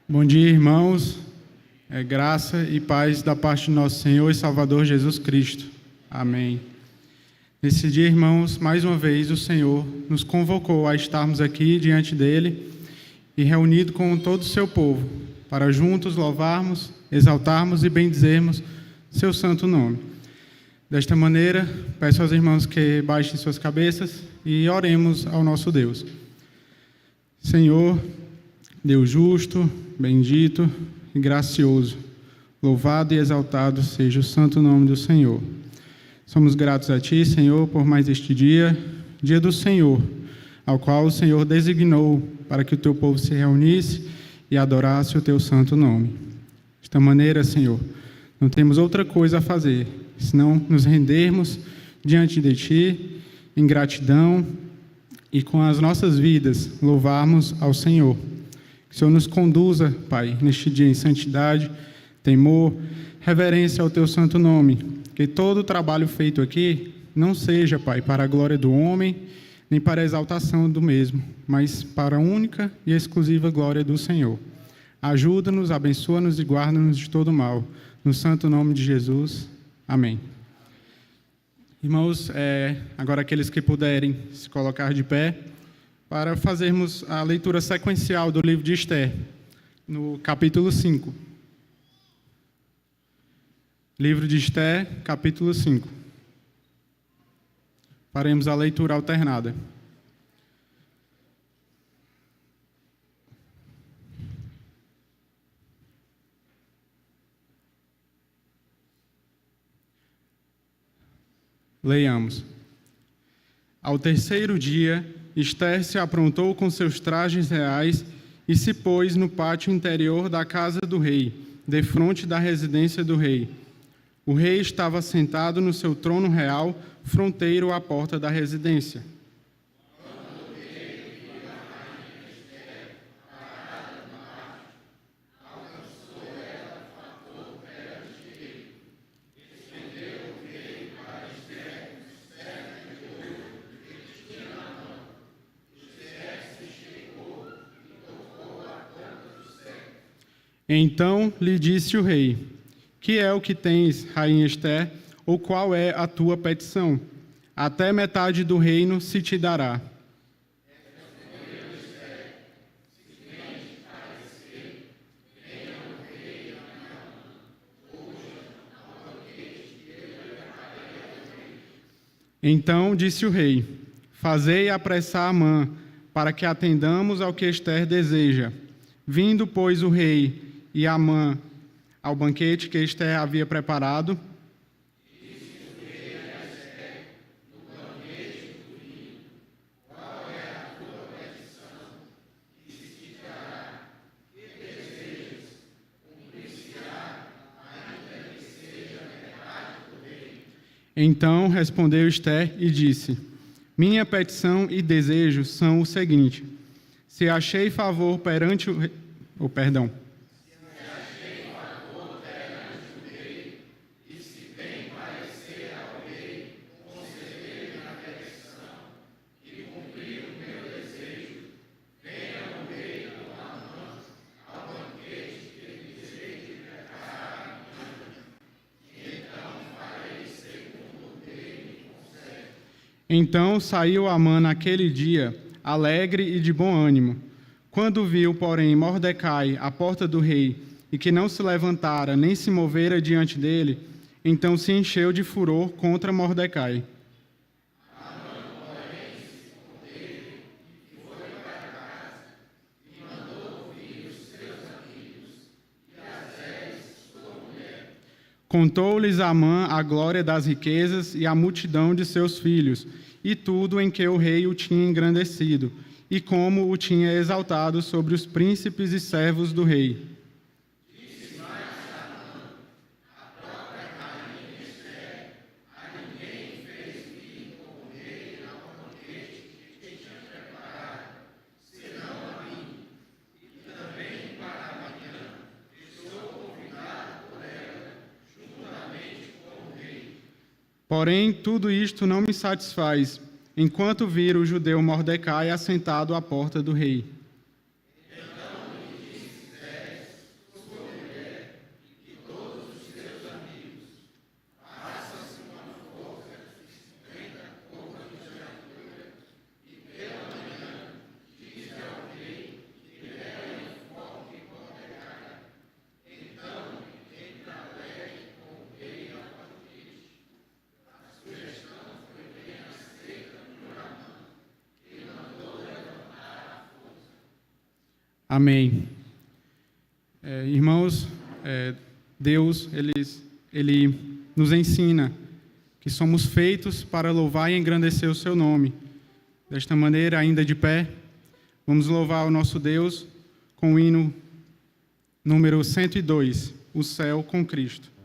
Bom dia, irmãos. Graça e paz da parte de nosso Senhor e Salvador Jesus Cristo. Amém. Nesse dia, irmãos, mais uma vez o Senhor nos convocou a estarmos aqui diante dele e reunido com todo o seu povo, para juntos louvarmos, exaltarmos e bendizermos seu santo nome. Desta maneira, peço aos irmãos que baixem suas cabeças e oremos ao nosso Deus. Senhor, Deus justo, bendito e gracioso, louvado e exaltado seja o santo nome do Senhor. Somos gratos a Ti, Senhor, por mais este dia, dia do Senhor, ao qual o Senhor designou para que o Teu povo se reunisse e adorasse o Teu santo nome. Desta maneira, Senhor, não temos outra coisa a fazer, senão nos rendermos diante de Ti, em gratidão, e com as nossas vidas louvarmos ao Senhor. Que o Senhor nos conduza, Pai, neste dia em santidade, temor, reverência ao Teu santo nome. Que todo o trabalho feito aqui não seja, Pai, para a glória do homem, nem para a exaltação do mesmo, mas para a única e exclusiva glória do Senhor. Ajuda-nos, abençoa-nos e guarda-nos de todo mal. No santo nome de Jesus. Amém. Irmãos, agora aqueles que puderem se colocar de pé, para fazermos a leitura sequencial do livro de Esther, no capítulo 5. Livro de Esther, capítulo 5. Faremos a leitura alternada. Leiamos. Ao terceiro dia, Esther se aprontou com seus trajes reais e se pôs no pátio interior da casa do rei, defronte da residência do rei. O rei estava sentado no seu trono real, fronteiro à porta da residência. Então lhe disse o rei: que é o que tens, rainha Esther, ou qual é a tua petição? Até metade do reino se te dará. Então disse o rei: fazei apressar Amã, para que atendamos ao que Esther deseja. Vindo, pois, o rei e Amã ao banquete que Esther havia preparado, Então respondeu Esther e disse: minha petição e desejo são o seguinte: se achei favor perante o rei, Então saiu Amã naquele dia, alegre e de bom ânimo. Quando viu, porém, Mordecai à porta do rei, e que não se levantara nem se movera diante dele, então se encheu de furor contra Mordecai. Contou-lhes Amã a glória das riquezas e a multidão de seus filhos, e tudo em que o rei o tinha engrandecido, e como o tinha exaltado sobre os príncipes e servos do rei. Porém, tudo isto não me satisfaz, enquanto vir o judeu Mordecai assentado à porta do rei. Então lhe disse Amém. Irmãos, Deus, Ele nos ensina que somos feitos para louvar e engrandecer o seu nome. Desta maneira, ainda de pé, vamos louvar o nosso Deus com o hino número 102, O Céu com Cristo.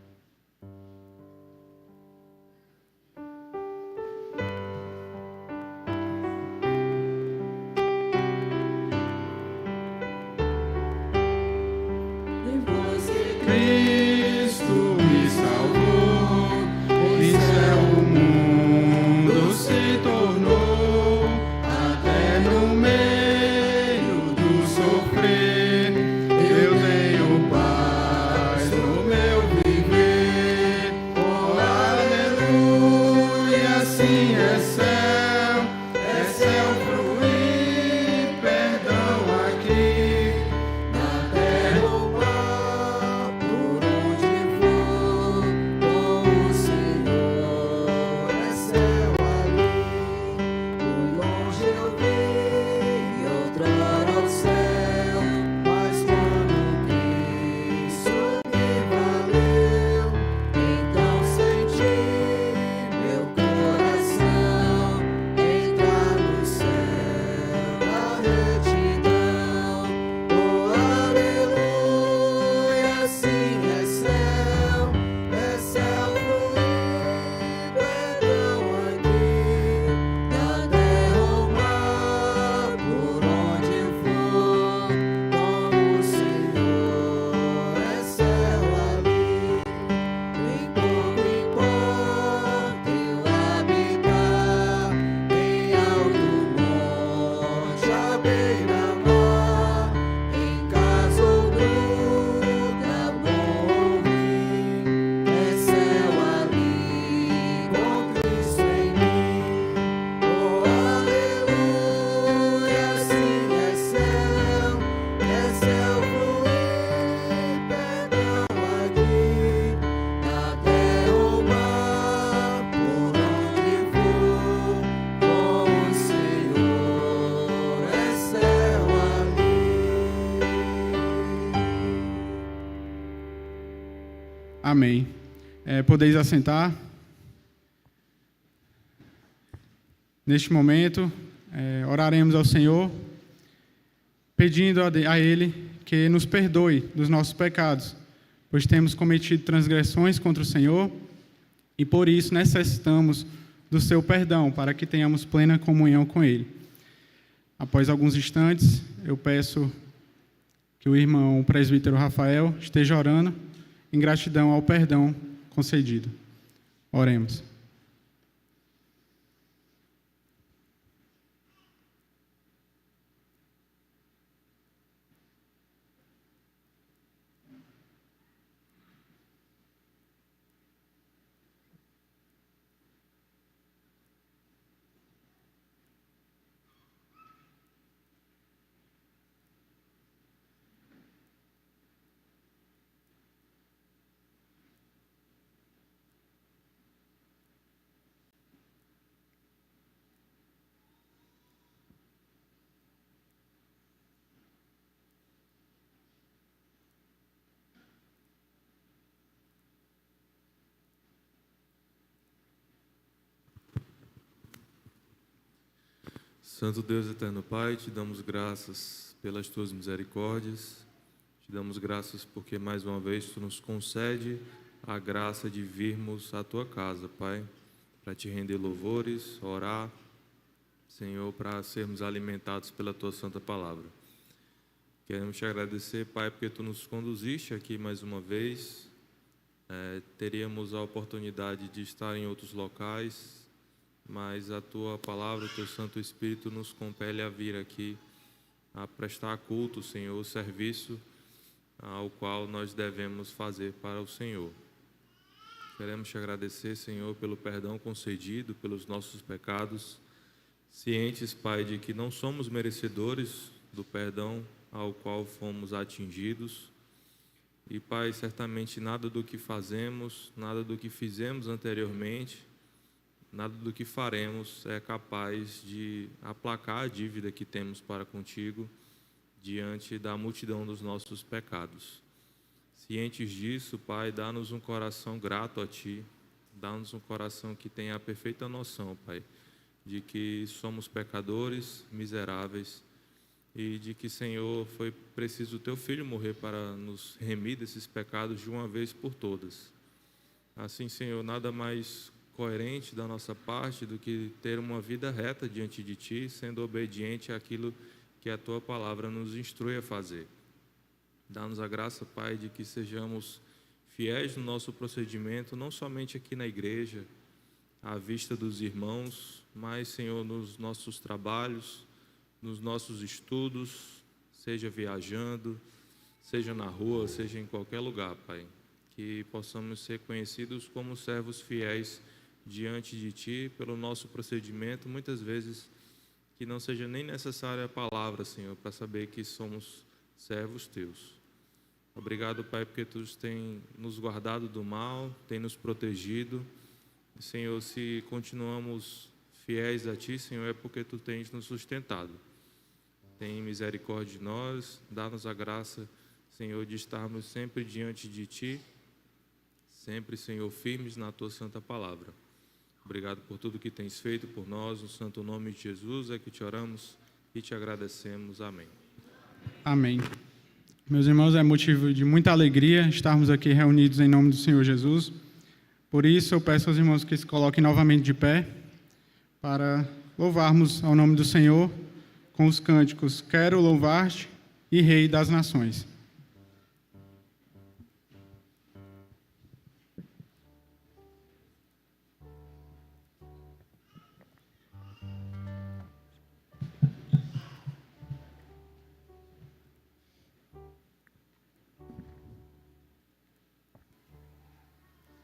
Amém. Podeis assentar. Neste momento, oraremos ao Senhor, pedindo a Ele que nos perdoe dos nossos pecados, pois temos cometido transgressões contra o Senhor e por isso necessitamos do seu perdão, para que tenhamos plena comunhão com Ele. Após alguns instantes, eu peço que o irmão presbítero Rafael esteja orando em gratidão ao perdão concedido. Oremos. Santo Deus eterno Pai, te damos graças pelas tuas misericórdias, te damos graças porque mais uma vez tu nos concede a graça de virmos à tua casa, Pai, para te render louvores, orar, Senhor, para sermos alimentados pela tua santa palavra. Queremos te agradecer, Pai, porque tu nos conduziste aqui mais uma vez. Teríamos a oportunidade de estar em outros locais, mas a tua palavra, o teu Santo Espírito nos compele a vir aqui, a prestar culto, Senhor, o serviço ao qual nós devemos fazer para o Senhor. Queremos te agradecer, Senhor, pelo perdão concedido, pelos nossos pecados, cientes, Pai, de que não somos merecedores do perdão ao qual fomos atingidos. E, Pai, certamente nada do que fazemos, nada do que fizemos anteriormente, nada do que faremos é capaz de aplacar a dívida que temos para contigo, diante da multidão dos nossos pecados. Cientes disso, Pai, dá-nos um coração grato a Ti, dá-nos um coração que tenha a perfeita noção, Pai, de que somos pecadores, miseráveis, e de que, Senhor, foi preciso o Teu Filho morrer para nos remir desses pecados de uma vez por todas. Assim, Senhor, nada mais coerente da nossa parte do que ter uma vida reta diante de Ti, sendo obediente àquilo que a Tua palavra nos instrui a fazer. Dá-nos a graça, Pai, de que sejamos fiéis no nosso procedimento, não somente aqui na igreja, à vista dos irmãos, mas, Senhor, nos nossos trabalhos, nos nossos estudos, seja viajando, seja na rua, seja em qualquer lugar, Pai. Que possamos ser conhecidos como servos fiéis diante de Ti, pelo nosso procedimento, muitas vezes que não seja nem necessária a palavra, Senhor, para saber que somos servos Teus. Obrigado, Pai, porque Tu tem nos guardado do mal, tem nos protegido. Senhor, se continuamos fiéis a Ti, Senhor, é porque Tu tens nos sustentado. Tem misericórdia de nós, dá-nos a graça, Senhor, de estarmos sempre diante de Ti, sempre, Senhor, firmes na Tua santa palavra. Obrigado por tudo que tens feito por nós, no santo nome de Jesus é que Te oramos e Te agradecemos. Amém. Amém. Meus irmãos, é motivo de muita alegria estarmos aqui reunidos em nome do Senhor Jesus. Por isso, eu peço aos irmãos que se coloquem novamente de pé para louvarmos ao nome do Senhor com os cânticos Quero Louvar-te e Rei das Nações.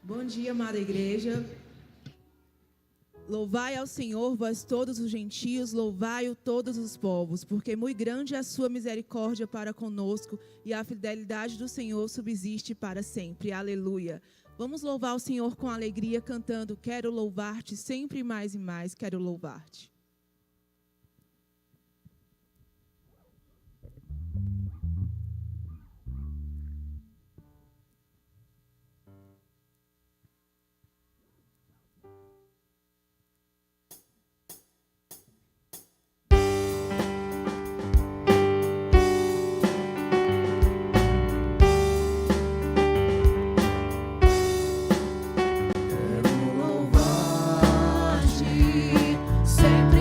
Bom dia, amada igreja. Louvai ao Senhor, vós todos os gentios, louvai-o todos os povos, porque muito grande é a sua misericórdia para conosco e a fidelidade do Senhor subsiste para sempre. Aleluia. Vamos louvar o Senhor com alegria, cantando Quero louvar-te sempre mais e mais, quero louvar-te. Sempre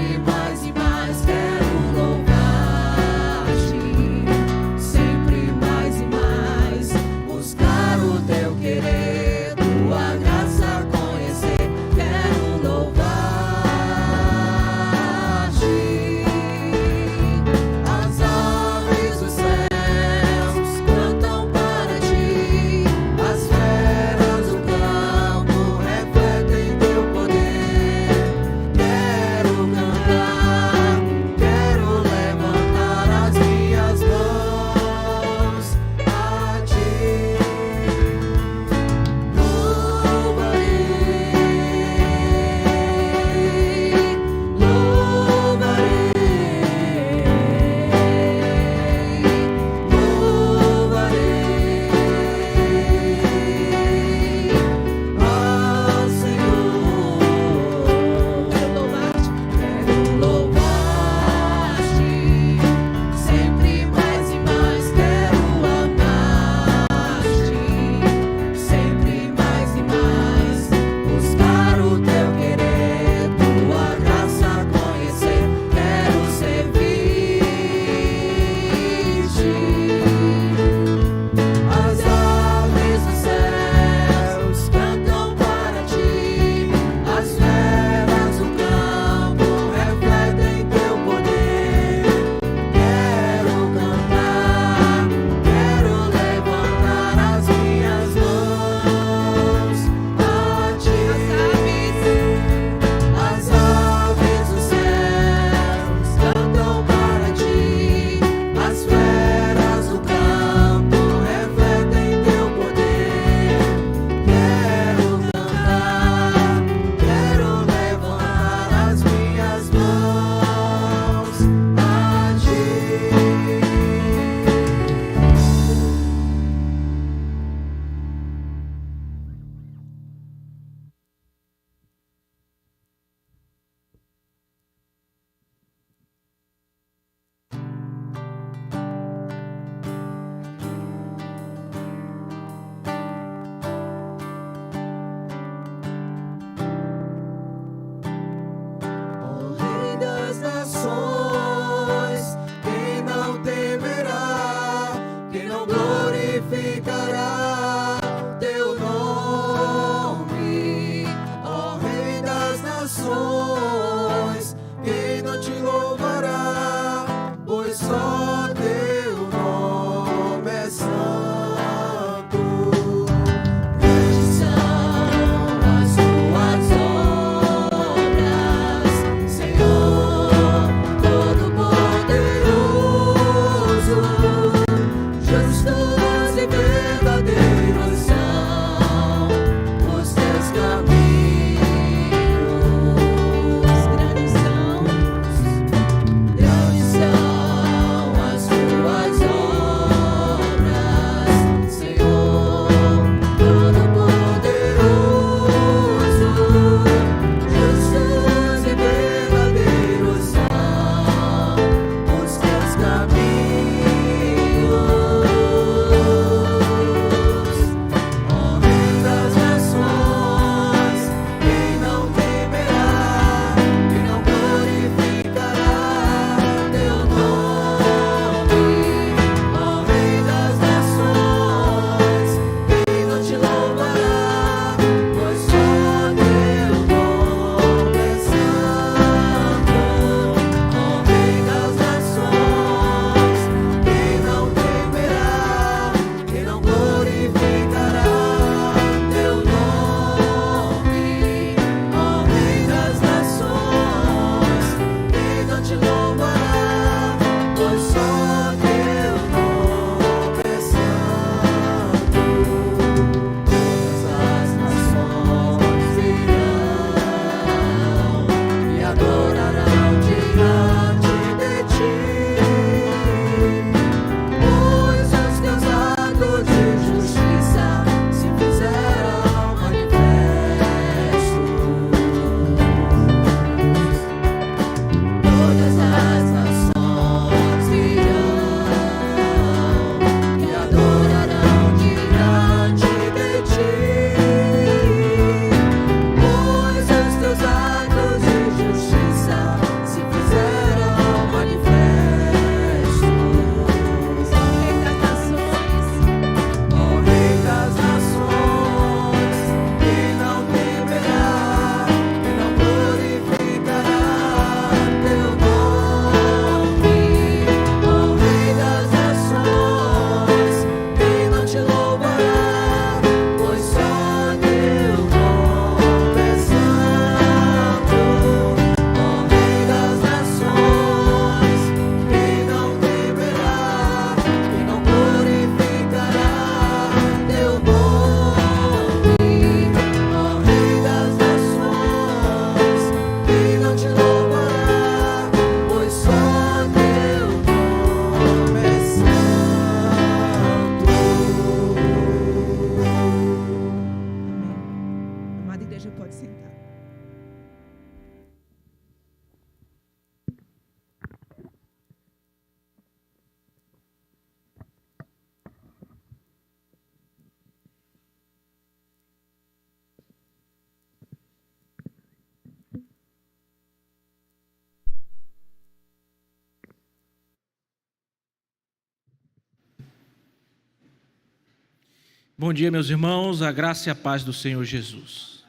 Bom dia, meus irmãos, a graça e a paz do Senhor Jesus.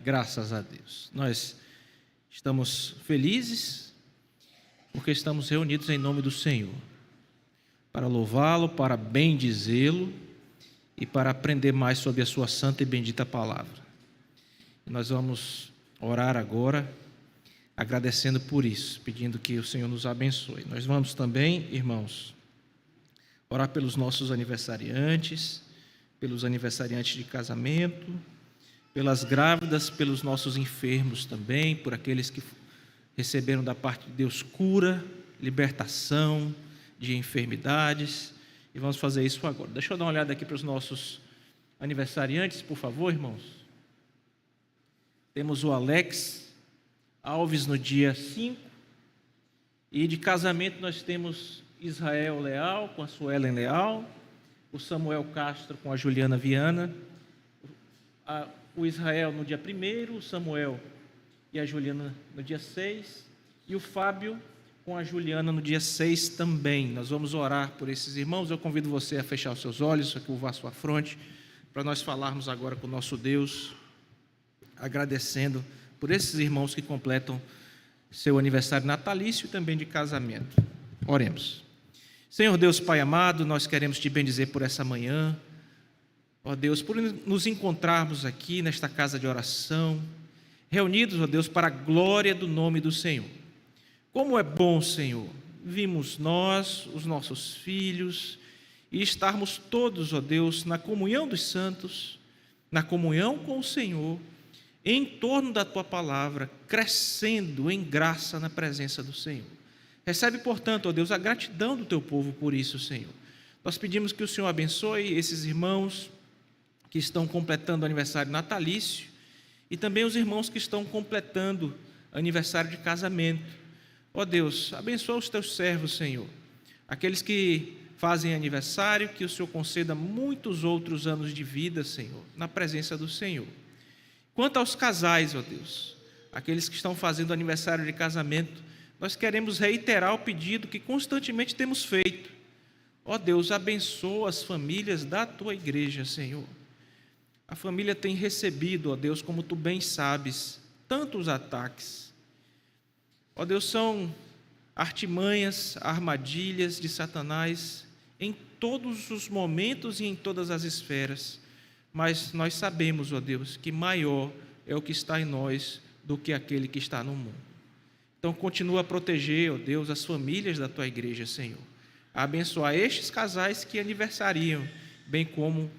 Graças a Deus. Nós estamos felizes porque estamos reunidos em nome do Senhor, para louvá-lo, para bendizê-lo e para aprender mais sobre a sua santa e bendita palavra. E nós vamos orar agora, agradecendo por isso, pedindo que o Senhor nos abençoe. Nós vamos também, irmãos, orar pelos nossos aniversariantes, pelos aniversariantes de casamento, pelas grávidas, pelos nossos enfermos também, por aqueles que receberam da parte de Deus cura, libertação de enfermidades, e vamos fazer isso agora. Deixa eu dar uma olhada aqui para os nossos aniversariantes, por favor, irmãos. Temos o Alex Alves no dia 5, e de casamento nós temos Israel Leal com a Suelen Leal, o Samuel Castro com a Juliana Viana, o Israel no dia 1º, o Samuel e a Juliana no dia 6, e o Fábio com a Juliana no dia 6 também. Nós vamos orar por esses irmãos. Eu convido você a fechar os seus olhos, a curvar a sua fronte, para nós falarmos agora com o nosso Deus, agradecendo por esses irmãos que completam seu aniversário natalício e também de casamento. Oremos. Senhor Deus, Pai amado, nós queremos te bendizer por essa manhã, ó Deus, por nos encontrarmos aqui nesta casa de oração, reunidos, ó Deus, para a glória do nome do Senhor. Como é bom, Senhor, vimos nós, os nossos filhos, e estarmos todos, ó Deus, na comunhão dos santos, na comunhão com o Senhor, em torno da Tua palavra, crescendo em graça na presença do Senhor. Recebe, portanto, ó Deus, a gratidão do Teu povo por isso, Senhor. Nós pedimos que o Senhor abençoe esses irmãos que estão completando o aniversário natalício e também os irmãos que estão completando aniversário de casamento. Ó Deus, abençoa os Teus servos, Senhor. Aqueles que fazem aniversário, que o Senhor conceda muitos outros anos de vida, Senhor, na presença do Senhor. Quanto aos casais, ó Deus, aqueles que estão fazendo aniversário de casamento, nós queremos reiterar o pedido que constantemente temos feito. Ó Deus, abençoa as famílias da Tua igreja, Senhor. A família tem recebido, ó Deus, como Tu bem sabes, tantos ataques. Ó Deus, são artimanhas, armadilhas de Satanás em todos os momentos e em todas as esferas. Mas nós sabemos, ó Deus, que maior é o que está em nós do que aquele que está no mundo. Então, continua a proteger, ó Deus, as famílias da Tua igreja, Senhor. A abençoar estes casais que aniversariam, bem como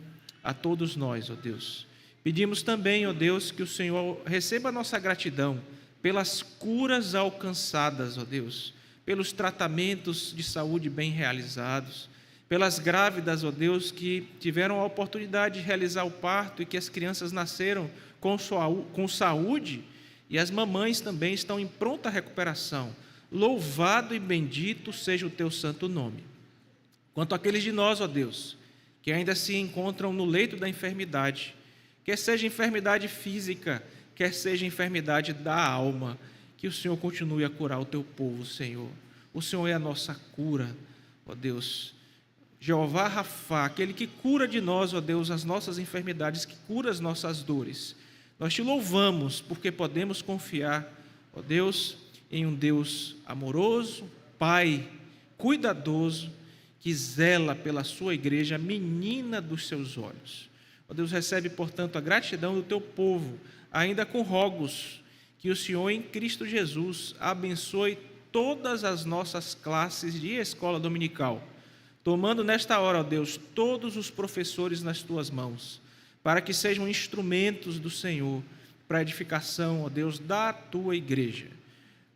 a todos nós, ó Deus. Pedimos também, ó Deus, que o Senhor receba a nossa gratidão pelas curas alcançadas, ó Deus, pelos tratamentos de saúde bem realizados, pelas grávidas, ó Deus, que tiveram a oportunidade de realizar o parto e que as crianças nasceram com saúde, e as mamães também estão em pronta recuperação. Louvado e bendito seja o Teu santo nome. Quanto àqueles de nós, ó Deus, que ainda se encontram no leito da enfermidade, quer seja enfermidade física, quer seja enfermidade da alma, que o Senhor continue a curar o Teu povo, Senhor. O Senhor é a nossa cura, ó Deus. Jeová Rafá, aquele que cura de nós, ó Deus, as nossas enfermidades, que cura as nossas dores. Nós Te louvamos porque podemos confiar, ó Deus, em um Deus amoroso, Pai, cuidadoso, que zela pela Sua igreja, menina dos Seus olhos. Ó Deus, recebe, portanto, a gratidão do Teu povo, ainda com rogos, que o Senhor em Cristo Jesus abençoe todas as nossas classes de escola dominical, tomando nesta hora, ó Deus, todos os professores nas Tuas mãos, para que sejam instrumentos do Senhor para a edificação, ó Deus, da Tua igreja.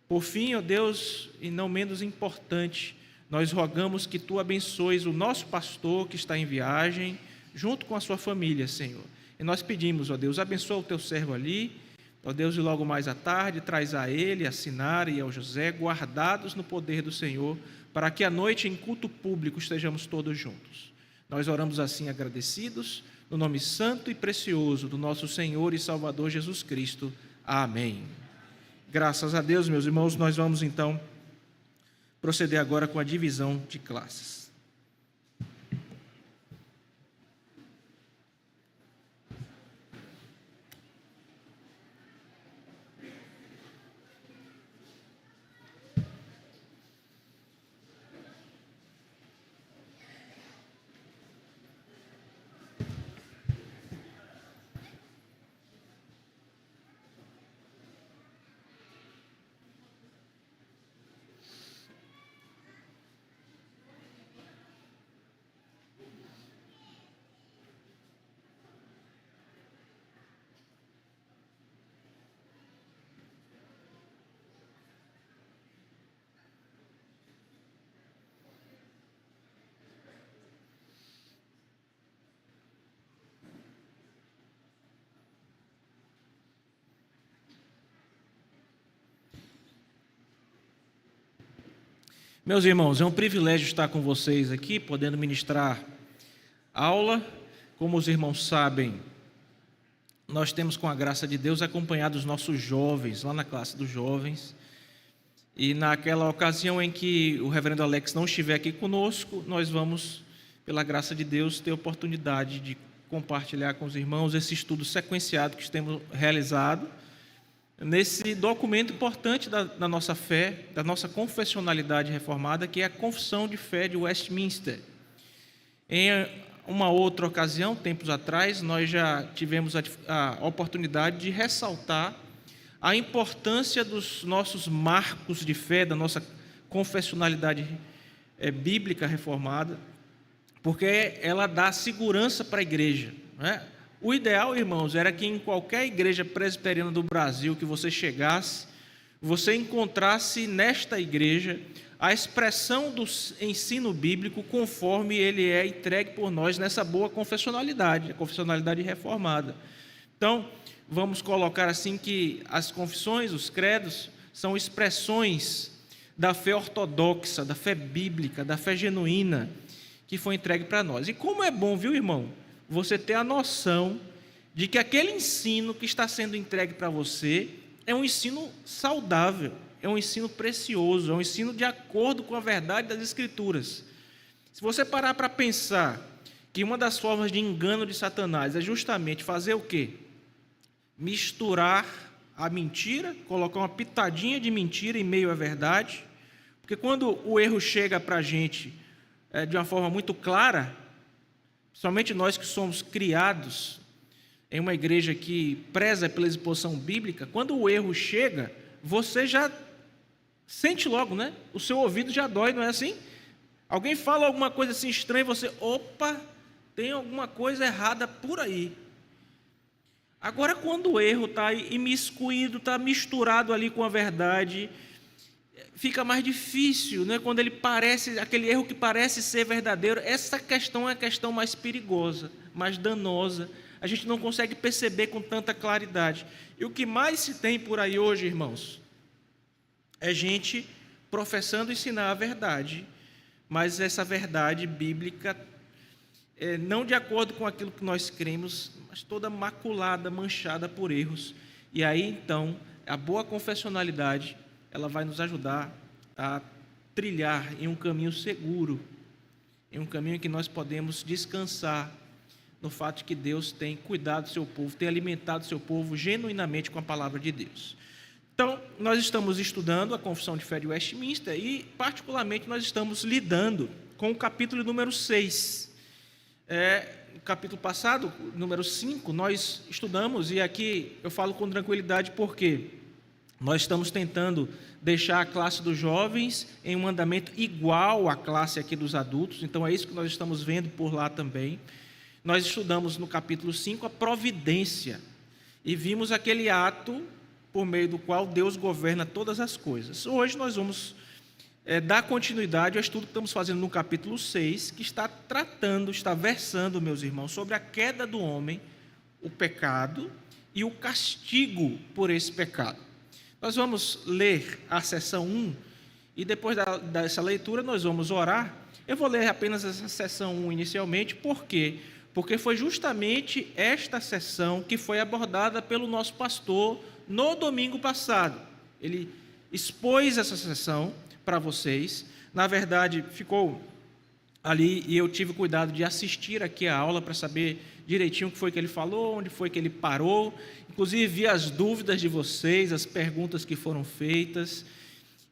Por fim, ó Deus, e não menos importante, nós rogamos que Tu abençoes o nosso pastor que está em viagem, junto com a sua família, Senhor. E nós pedimos, ó Deus, abençoa o Teu servo ali, ó Deus, e logo mais à tarde, traz a ele, a Sinara e ao José, guardados no poder do Senhor, para que à noite, em culto público, estejamos todos juntos. Nós oramos assim agradecidos, no nome santo e precioso do nosso Senhor e Salvador Jesus Cristo. Amém. Graças a Deus, meus irmãos, nós vamos então proceder agora com a divisão de classes. Meus irmãos, é um privilégio estar com vocês aqui, podendo ministrar aula. Como os irmãos sabem, nós temos, com a graça de Deus, acompanhado os nossos jovens, lá na classe dos jovens. E naquela ocasião em que o reverendo Alex não estiver aqui conosco, nós vamos, pela graça de Deus, ter oportunidade de compartilhar com os irmãos esse estudo sequenciado que temos realizado nesse documento importante da nossa fé, da nossa confessionalidade reformada, que é a Confissão de Fé de Westminster. Em uma outra ocasião, tempos atrás, nós já tivemos a oportunidade de ressaltar a importância dos nossos marcos de fé, da nossa confessionalidade bíblica reformada, porque ela dá segurança para a igreja, né? O ideal, irmãos, era que em qualquer igreja presbiteriana do Brasil que você chegasse, você encontrasse nesta igreja a expressão do ensino bíblico conforme ele é entregue por nós nessa boa confessionalidade, a confessionalidade reformada. Então, vamos colocar assim que as confissões, os credos, são expressões da fé ortodoxa, da fé bíblica, da fé genuína que foi entregue para nós. E como é bom, viu, irmão, você ter a noção de que aquele ensino que está sendo entregue para você é um ensino saudável, é um ensino precioso, é um ensino de acordo com a verdade das Escrituras. Se você parar para pensar que uma das formas de engano de Satanás é justamente fazer o quê? Misturar a mentira, colocar uma pitadinha de mentira em meio à verdade, porque quando o erro chega para a gente de uma forma muito clara, somente nós que somos criados em uma igreja que preza pela exposição bíblica, quando o erro chega, você já sente logo, né? O seu ouvido já dói, não é assim? Alguém fala alguma coisa assim estranha, você, opa, tem alguma coisa errada por aí. Agora, quando o erro está imiscuído, está misturado ali com a verdade, fica mais difícil, né? Quando ele parece, aquele erro que parece ser verdadeiro, essa questão é a questão mais perigosa, mais danosa. A gente não consegue perceber com tanta claridade. E o que mais se tem por aí hoje, irmãos, é gente professando ensinar a verdade, mas essa verdade bíblica, não de acordo com aquilo que nós cremos, mas toda maculada, manchada por erros. E aí, então, a boa confessionalidade, ela vai nos ajudar a trilhar em um caminho seguro, em um caminho que nós podemos descansar no fato de que Deus tem cuidado do seu povo, tem alimentado o seu povo genuinamente com a palavra de Deus. Então, nós estamos estudando a Confissão de Fé de Westminster e, particularmente, nós estamos lidando com o capítulo número 6. No capítulo passado, número 5, nós estudamos, e aqui eu falo com tranquilidade porque nós estamos tentando deixar a classe dos jovens em um andamento igual à classe aqui dos adultos, então é isso que nós estamos vendo por lá também. Nós estudamos no capítulo 5 a providência e vimos aquele ato por meio do qual Deus governa todas as coisas. Hoje nós vamos dar continuidade ao estudo que estamos fazendo no capítulo 6, que está versando, meus irmãos, sobre a queda do homem, o pecado e o castigo por esse pecado. Nós vamos ler a seção 1 e depois dessa leitura nós vamos orar. Eu vou ler apenas essa seção 1 inicialmente, por quê? Porque foi justamente esta seção que foi abordada pelo nosso pastor no domingo passado. Ele expôs essa seção para vocês. Na verdade, ficou ali e eu tive cuidado de assistir aqui a aula para saber direitinho o que foi que ele falou, onde foi que ele parou. Inclusive, vi as dúvidas de vocês, as perguntas que foram feitas.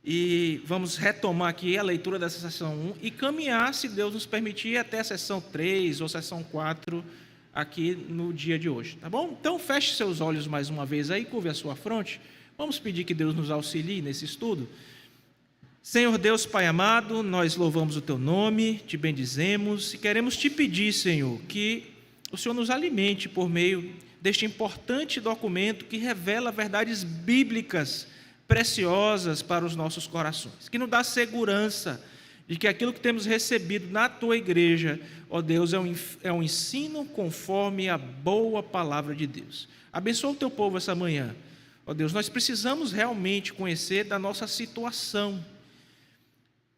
E vamos retomar aqui a leitura dessa sessão 1 e caminhar, se Deus nos permitir, até a sessão 3 ou sessão 4 aqui no dia de hoje, tá bom? Então, feche seus olhos mais uma vez aí, curve a sua fronte. Vamos pedir que Deus nos auxilie nesse estudo. Senhor Deus, Pai amado, nós louvamos o Teu nome, Te bendizemos e queremos Te pedir, Senhor, que o Senhor nos alimente por meio deste importante documento que revela verdades bíblicas preciosas para os nossos corações, que nos dá segurança de que aquilo que temos recebido na Tua igreja, ó Deus, é um ensino conforme a boa palavra de Deus. Abençoa o Teu povo essa manhã. Ó Deus, nós precisamos realmente conhecer da nossa situação.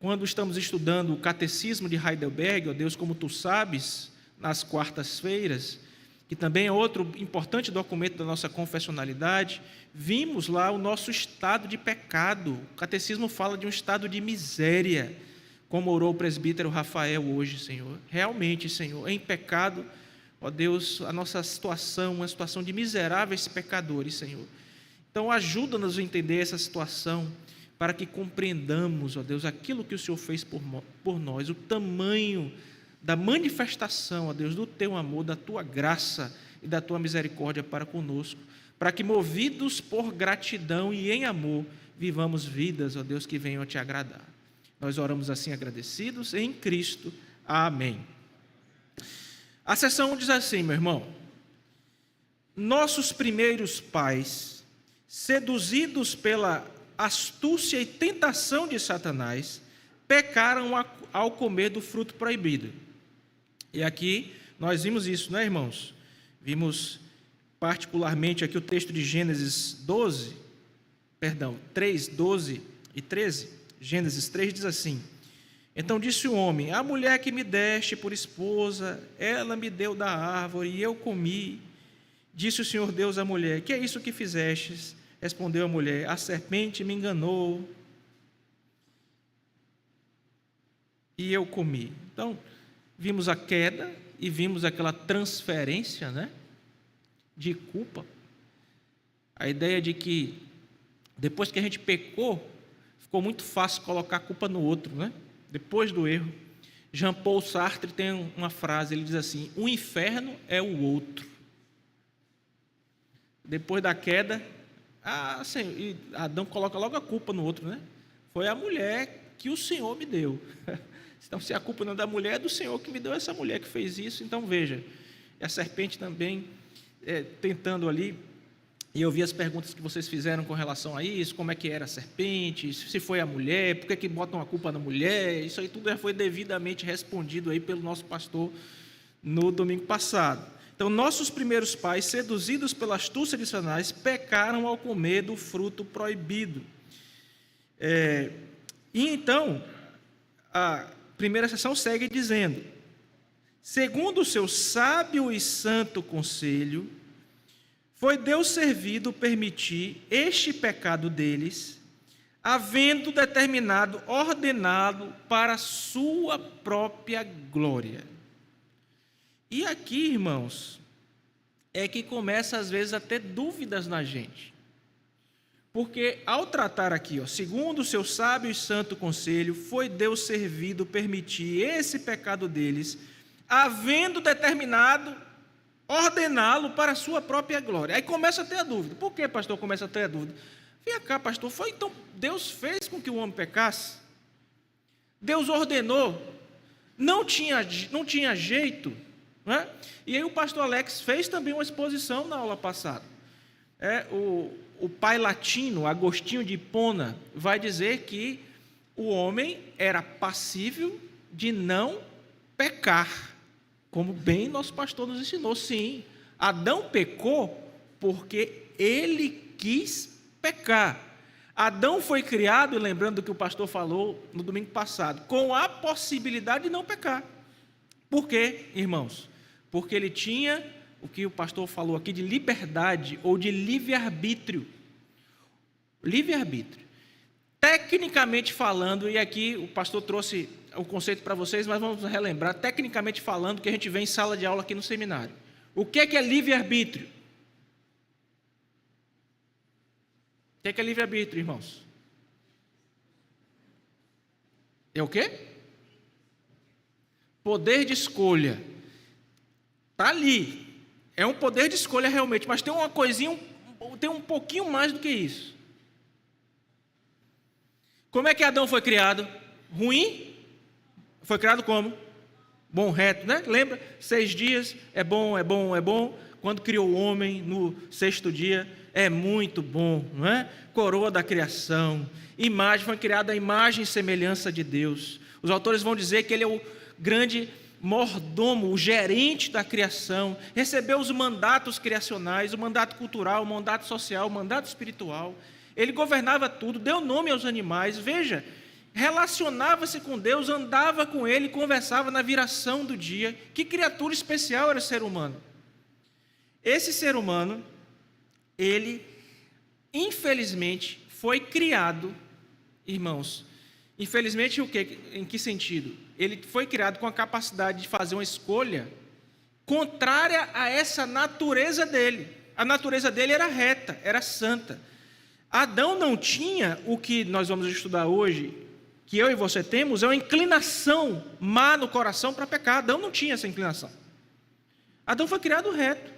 quando estamos estudando o Catecismo de Heidelberg, ó Deus, como tu sabes, nas quartas-feiras, que também é outro importante documento da nossa confessionalidade, vimos lá o nosso estado de pecado. O Catecismo fala de um estado de miséria, como orou o presbítero Rafael hoje, Senhor. Realmente, Senhor, em pecado, ó Deus, a nossa situação, uma situação de miseráveis pecadores, Senhor. Então, ajuda-nos a entender essa situação, para que compreendamos, ó Deus, aquilo que o Senhor fez por nós, o tamanho da manifestação, ó Deus, do Teu amor, da Tua graça e da Tua misericórdia para conosco, para que, movidos por gratidão e em amor, vivamos vidas, ó Deus, que venham a Te agradar. Nós oramos assim agradecidos em Cristo. Amém. A sessão diz assim, meu irmão: nossos primeiros pais, seduzidos pela astúcia e tentação de Satanás, pecaram ao comer do fruto proibido. E aqui nós vimos isso, né, irmãos? Vimos particularmente aqui o texto de Gênesis 3, 12 e 13. Gênesis 3 diz assim: então disse o homem: a mulher que me deste por esposa, ela me deu da árvore e eu comi. Disse o Senhor Deus à mulher: que é isso que fizestes? Respondeu a mulher: a serpente me enganou e eu comi. Então, vimos a queda e vimos aquela transferência, né, de culpa. A ideia de que depois que a gente pecou, ficou muito fácil colocar a culpa no outro, né? Depois do erro. Jean-Paul Sartre tem uma frase, ele diz assim: o inferno é o outro. Depois da queda, Senhor, e Adão coloca logo a culpa no outro, né? Foi a mulher que o Senhor me deu. Então, se a culpa não é da mulher, é do Senhor que me deu essa mulher que fez isso. Então, veja, a serpente também tentando ali, e eu vi as perguntas que vocês fizeram com relação a isso, como é que era a serpente, se foi a mulher, por que botam a culpa na mulher, isso aí tudo já foi devidamente respondido aí pelo nosso pastor no domingo passado. Então, nossos primeiros pais, seduzidos pela astúcia de Satanás, pecaram ao comer do fruto proibido. E então, a primeira sessão segue dizendo: segundo o seu sábio e santo conselho, foi Deus servido permitir este pecado deles, havendo determinado, ordenado para a sua própria glória. E aqui, irmãos, é que começa às vezes a ter dúvidas na gente. Porque ao tratar aqui, segundo o seu sábio e santo conselho, foi Deus servido permitir esse pecado deles, havendo determinado, ordená-lo para a sua própria glória. Aí começa a ter a dúvida. Por que, pastor, começa a ter a dúvida? Vem cá, pastor, foi então Deus fez com que o homem pecasse? Deus ordenou? Não tinha jeito? Não é? E aí o pastor Alex fez também uma exposição na aula passada. O pai latino, Agostinho de Hipona, vai dizer que o homem era passível de não pecar, como bem nosso pastor nos ensinou. Sim, Adão pecou porque ele quis pecar. Adão foi criado, lembrando do que o pastor falou no domingo passado, com a possibilidade de não pecar. Por quê, irmãos? Porque ele tinha o que o pastor falou aqui de liberdade ou de livre-arbítrio. Livre-arbítrio. Tecnicamente falando, e aqui o pastor trouxe o conceito para vocês, mas vamos relembrar, tecnicamente falando, que a gente vê em sala de aula aqui no seminário. O que é livre-arbítrio? O que é livre-arbítrio, irmãos? É o quê? Poder de escolha. Está ali. É um poder de escolha realmente, mas tem uma coisinha, tem um pouquinho mais do que isso. Como é que Adão foi criado? Ruim? Foi criado como? Bom, reto, né? Lembra? 6 dias, é bom, é bom, é bom. Quando criou o homem no 6º dia, é muito bom, não é? Coroa da criação, imagem, foi criada a imagem e semelhança de Deus. Os autores vão dizer que ele é o grande mordomo, o gerente da criação, recebeu os mandatos criacionais, o mandato cultural, o mandato social, o mandato espiritual. Ele governava tudo, deu nome aos animais. Veja relacionava-se com Deus, andava com Ele, conversava na viração do dia. Que criatura especial era o ser humano. Esse ser humano, ele, infelizmente, foi criado, irmãos, infelizmente o quê? Em que sentido? Ele foi criado com a capacidade de fazer uma escolha contrária a essa natureza dele. A natureza dele era reta, era santa. Adão não tinha o que nós vamos estudar hoje, que eu e você temos, é uma inclinação má no coração para pecar. Adão não tinha essa inclinação. Adão foi criado reto,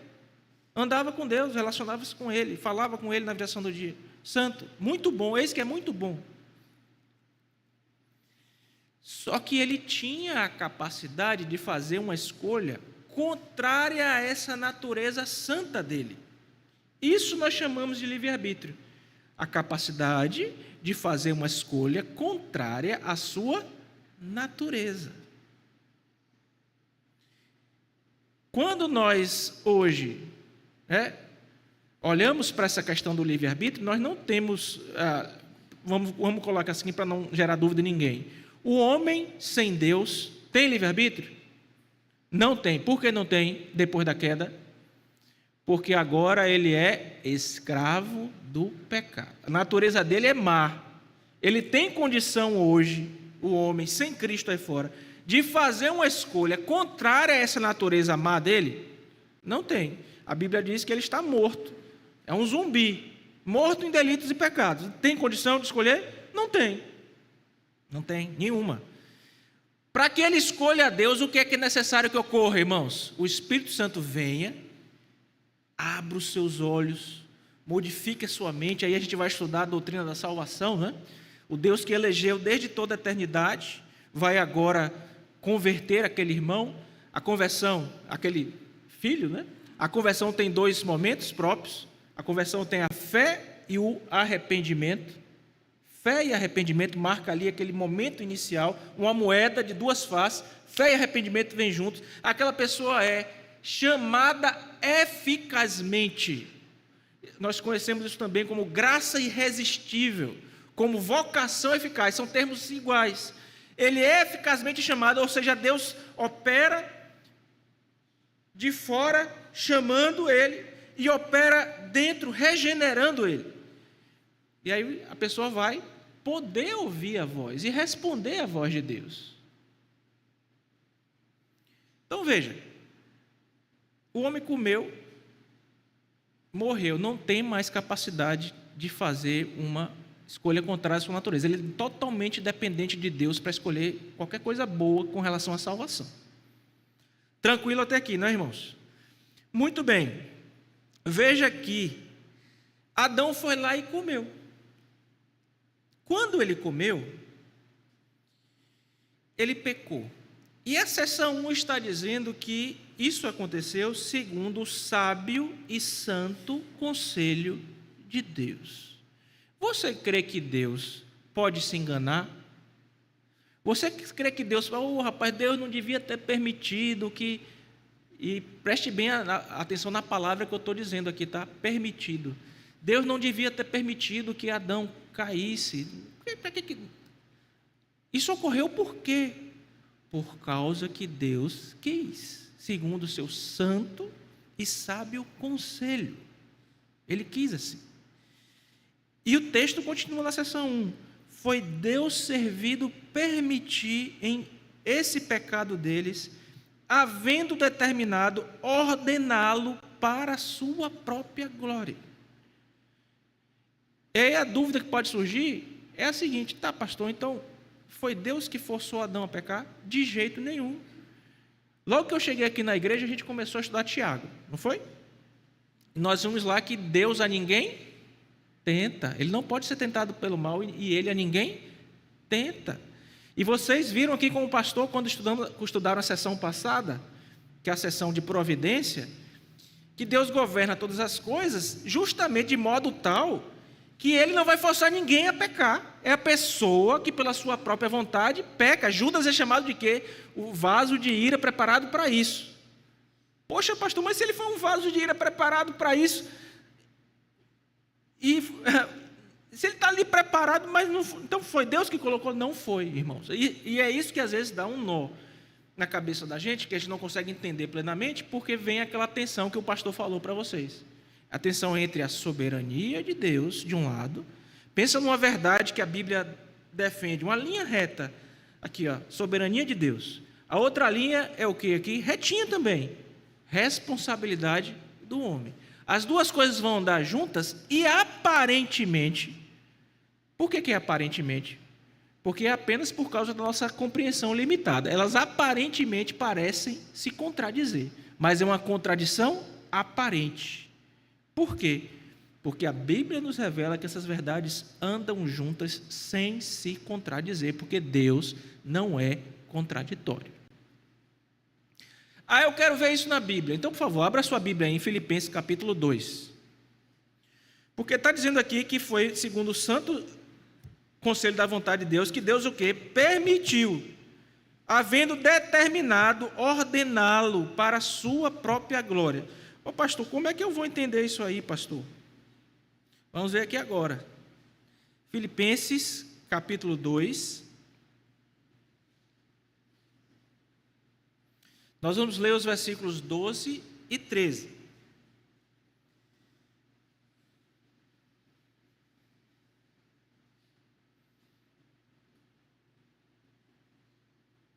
andava com Deus, relacionava-se com Ele, falava com Ele na viração do dia. Santo, muito bom, eis que é muito bom. Só que ele tinha a capacidade de fazer uma escolha contrária a essa natureza santa dele. Isso nós chamamos de livre-arbítrio. A capacidade de fazer uma escolha contrária à sua natureza. Quando nós hoje olhamos para essa questão do livre-arbítrio, nós não temos, vamos colocar assim para não gerar dúvida em ninguém. O homem sem Deus tem livre-arbítrio? Não tem. Por que não tem depois da queda? Porque agora ele é escravo do pecado. A natureza dele é má. Ele tem condição hoje, o homem sem Cristo aí fora, de fazer uma escolha contrária a essa natureza má dele? Não tem. A Bíblia diz que ele está morto. É um zumbi, morto em delitos e pecados. Tem condição de escolher? Não tem. Não tem nenhuma. Para que ele escolha a Deus, o que é necessário que ocorra, irmãos? O Espírito Santo venha, abra os seus olhos, modifique a sua mente. Aí a gente vai estudar a doutrina da salvação, né? O Deus que elegeu desde toda a eternidade vai agora converter aquele irmão. A conversão, aquele filho, né? A conversão tem dois momentos próprios. A conversão tem a fé e o arrependimento. Fé e arrependimento marca ali aquele momento inicial, uma moeda de duas faces. Fé e arrependimento vêm juntos. Aquela pessoa é chamada eficazmente. Nós conhecemos isso também como graça irresistível, como vocação eficaz. São termos iguais. Ele é eficazmente chamado, ou seja, Deus opera de fora, chamando ele, e opera dentro, regenerando ele. E aí a pessoa vai poder ouvir a voz e responder à voz de Deus. Então veja, o homem comeu, morreu, não tem mais capacidade de fazer uma escolha contrária à sua natureza. Ele é totalmente dependente de Deus para escolher qualquer coisa boa com relação à salvação. Tranquilo até aqui, não é, irmãos? Muito bem. Veja que Adão foi lá e comeu. Quando ele comeu, ele pecou. E a seção 1 está dizendo que isso aconteceu segundo o sábio e santo conselho de Deus. Você crê que Deus pode se enganar? Você crê que Deus, rapaz, Deus não devia ter permitido que... E preste bem atenção na palavra que eu estou dizendo aqui, tá? Permitido. Deus não devia ter permitido que Adão caísse. Isso ocorreu por quê? Por causa que Deus quis, segundo o seu santo e sábio conselho. Ele quis assim. E o texto continua na seção 1. Foi Deus servido permitir em esse pecado deles, havendo determinado ordená-lo para a sua própria glória. E aí a dúvida que pode surgir é a seguinte: tá, pastor, então foi Deus que forçou Adão a pecar? De jeito nenhum. Logo que eu cheguei aqui na igreja, a gente começou a estudar Tiago, não foi? E nós vimos lá que Deus a ninguém tenta. Ele não pode ser tentado pelo mal e ele a ninguém tenta. E vocês viram aqui como pastor, quando estudaram a sessão passada, que é a sessão de providência, que Deus governa todas as coisas justamente de modo tal que ele não vai forçar ninguém a pecar. É a pessoa que pela sua própria vontade peca. Judas é chamado de quê? O vaso de ira preparado para isso. Poxa, pastor, mas se ele for um vaso de ira preparado para isso, e Se ele está ali preparado, mas não foi, então foi Deus que colocou? Não foi, irmãos. E é isso que às vezes dá um nó na cabeça da gente, que a gente não consegue entender plenamente, porque vem aquela tensão que o pastor falou para vocês. A tensão entre a soberania de Deus, de um lado. Pensa numa verdade que a Bíblia defende, uma linha reta. Aqui, ó, soberania de Deus. A outra linha é o que aqui? Retinha também. Responsabilidade do homem. As duas coisas vão andar juntas e aparentemente... Por que é aparentemente? Porque é apenas por causa da nossa compreensão limitada. Elas aparentemente parecem se contradizer, mas é uma contradição aparente. Por quê? Porque a Bíblia nos revela que essas verdades andam juntas sem se contradizer, porque Deus não é contraditório. Eu quero ver isso na Bíblia. Então, por favor, abra sua Bíblia aí em Filipenses capítulo 2. Porque está dizendo aqui que foi segundo o santo conselho da vontade de Deus, que Deus o quê? Permitiu, havendo determinado, ordená-lo para a sua própria glória. Ô pastor, como é que eu vou entender isso aí, pastor? Vamos ver aqui agora. Filipenses capítulo 2. Nós vamos ler os versículos 12 e 13.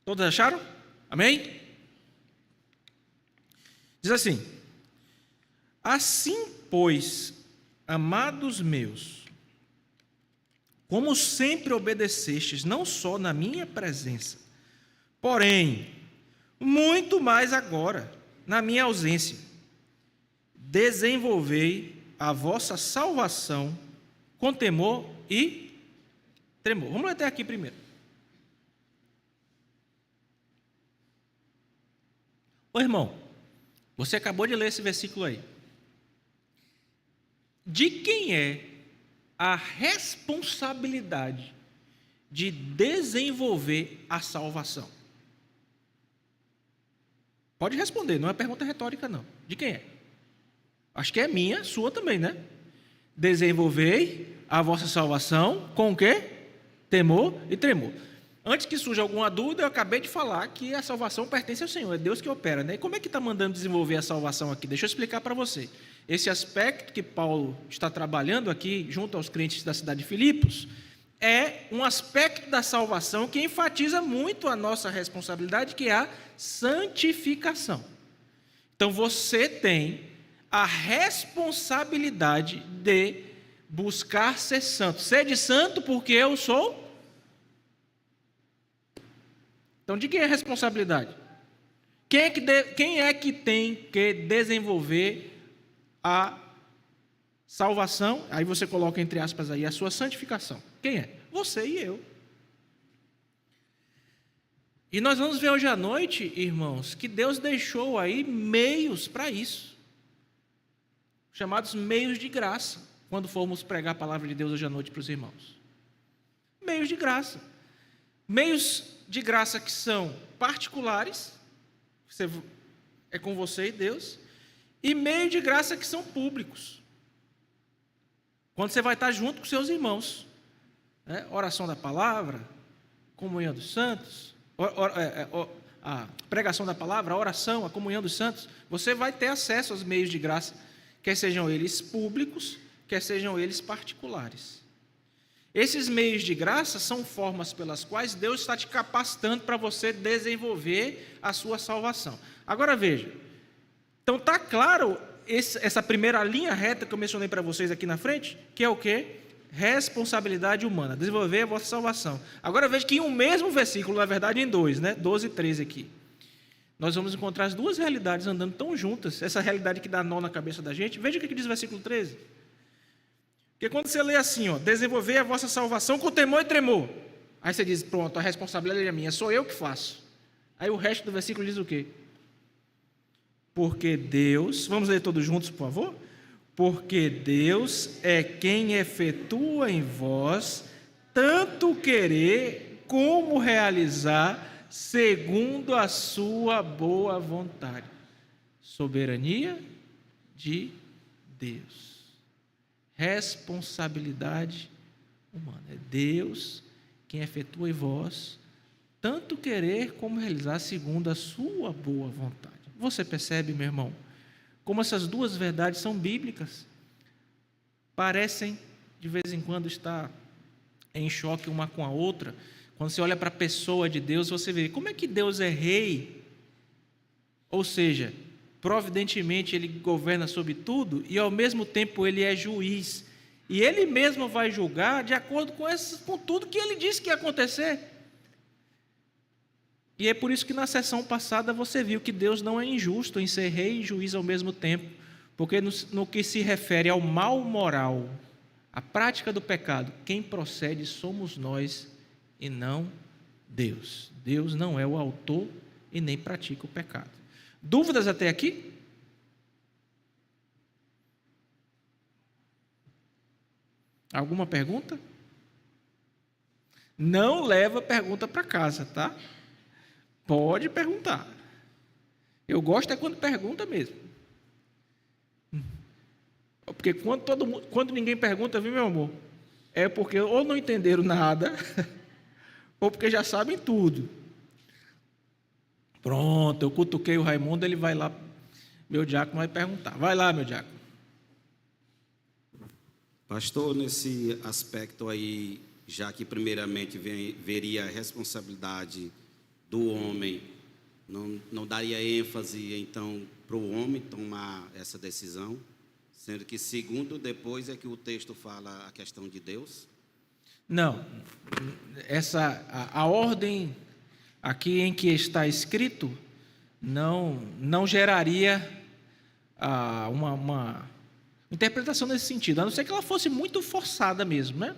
Todos acharam? Amém? Diz assim: assim, pois, amados meus, como sempre obedecestes, não só na minha presença, porém, muito mais agora, na minha ausência, desenvolvei a vossa salvação com temor e tremor. Vamos ler até aqui primeiro. Ô irmão, você acabou de ler esse versículo aí. De quem é a responsabilidade de desenvolver a salvação? Pode responder, não é pergunta retórica não. De quem é? Acho que é minha, sua também, né? Desenvolvei a vossa salvação com o quê? Temor e tremor. Antes que surja alguma dúvida, eu acabei de falar que a salvação pertence ao Senhor, é Deus que opera, né? E como é que está mandando desenvolver a salvação aqui? Deixa eu explicar para você. Esse aspecto que Paulo está trabalhando aqui, junto aos crentes da cidade de Filipos, é um aspecto da salvação que enfatiza muito a nossa responsabilidade, que é a santificação. Então, você tem a responsabilidade de buscar ser santo. Sede santo porque eu sou... Então, de quem é a responsabilidade? Quem é que tem que desenvolver a salvação? Aí você coloca entre aspas aí a sua santificação. Quem é? Você e eu. E nós vamos ver hoje à noite, irmãos, que Deus deixou aí meios para isso. Chamados meios de graça, quando formos pregar a palavra de Deus hoje à noite para os irmãos. Meios de graça. Meios de graça que são particulares, é com você e Deus, e meios de graça que são públicos, quando você vai estar junto com seus irmãos, né? Oração da palavra, comunhão dos santos, a pregação da palavra, a oração, a comunhão dos santos, você vai ter acesso aos meios de graça, quer sejam eles públicos, quer sejam eles particulares. Esses meios de graça são formas pelas quais Deus está te capacitando para você desenvolver a sua salvação. Agora veja, então está claro essa primeira linha reta que eu mencionei para vocês aqui na frente, que é o quê? Responsabilidade humana, desenvolver a vossa salvação. Agora veja que em um mesmo versículo, na verdade em dois, né? 12 e 13 aqui, nós vamos encontrar as duas realidades andando tão juntas, essa realidade que dá nó na cabeça da gente. Veja o que diz o versículo 13. Porque quando você lê assim, ó, desenvolver a vossa salvação com temor e tremor, aí você diz, pronto, a responsabilidade é minha, sou eu que faço. Aí o resto do versículo diz o quê? Porque Deus, vamos ler todos juntos, por favor? Porque Deus é quem efetua em vós tanto querer como realizar segundo a sua boa vontade. Soberania de Deus. Responsabilidade humana. É Deus quem efetua em vós tanto querer como realizar segundo a sua boa vontade. Você percebe, meu irmão, como essas duas verdades são bíblicas? Parecem, de vez em quando, estar em choque uma com a outra. Quando você olha para a pessoa de Deus, você vê como é que Deus é rei, ou seja, providentemente Ele governa sobre tudo, e ao mesmo tempo Ele é juiz, e Ele mesmo vai julgar de acordo com tudo que Ele disse que ia acontecer. E é por isso que na sessão passada você viu que Deus não é injusto em ser rei e juiz ao mesmo tempo, porque no que se refere ao mal moral, a prática do pecado, quem procede somos nós e não Deus. Deus não é o autor e nem pratica o pecado. Dúvidas até aqui? Alguma pergunta? Não leva pergunta para casa, tá? Pode perguntar. Eu gosto é quando pergunta mesmo. Porque quando ninguém pergunta, viu, meu amor? É porque ou não entenderam nada, ou porque já sabem tudo. Pronto, eu cutuquei o Raimundo, ele vai lá, meu diácono vai perguntar. Vai lá, meu diácono. Pastor, nesse aspecto aí, já que primeiramente veria a responsabilidade do homem, não daria ênfase, então, para o homem tomar essa decisão, sendo que segundo depois é que o texto fala a questão de Deus? Não, a ordem aqui em que está escrito não geraria uma interpretação nesse sentido, a não ser que ela fosse muito forçada mesmo, né?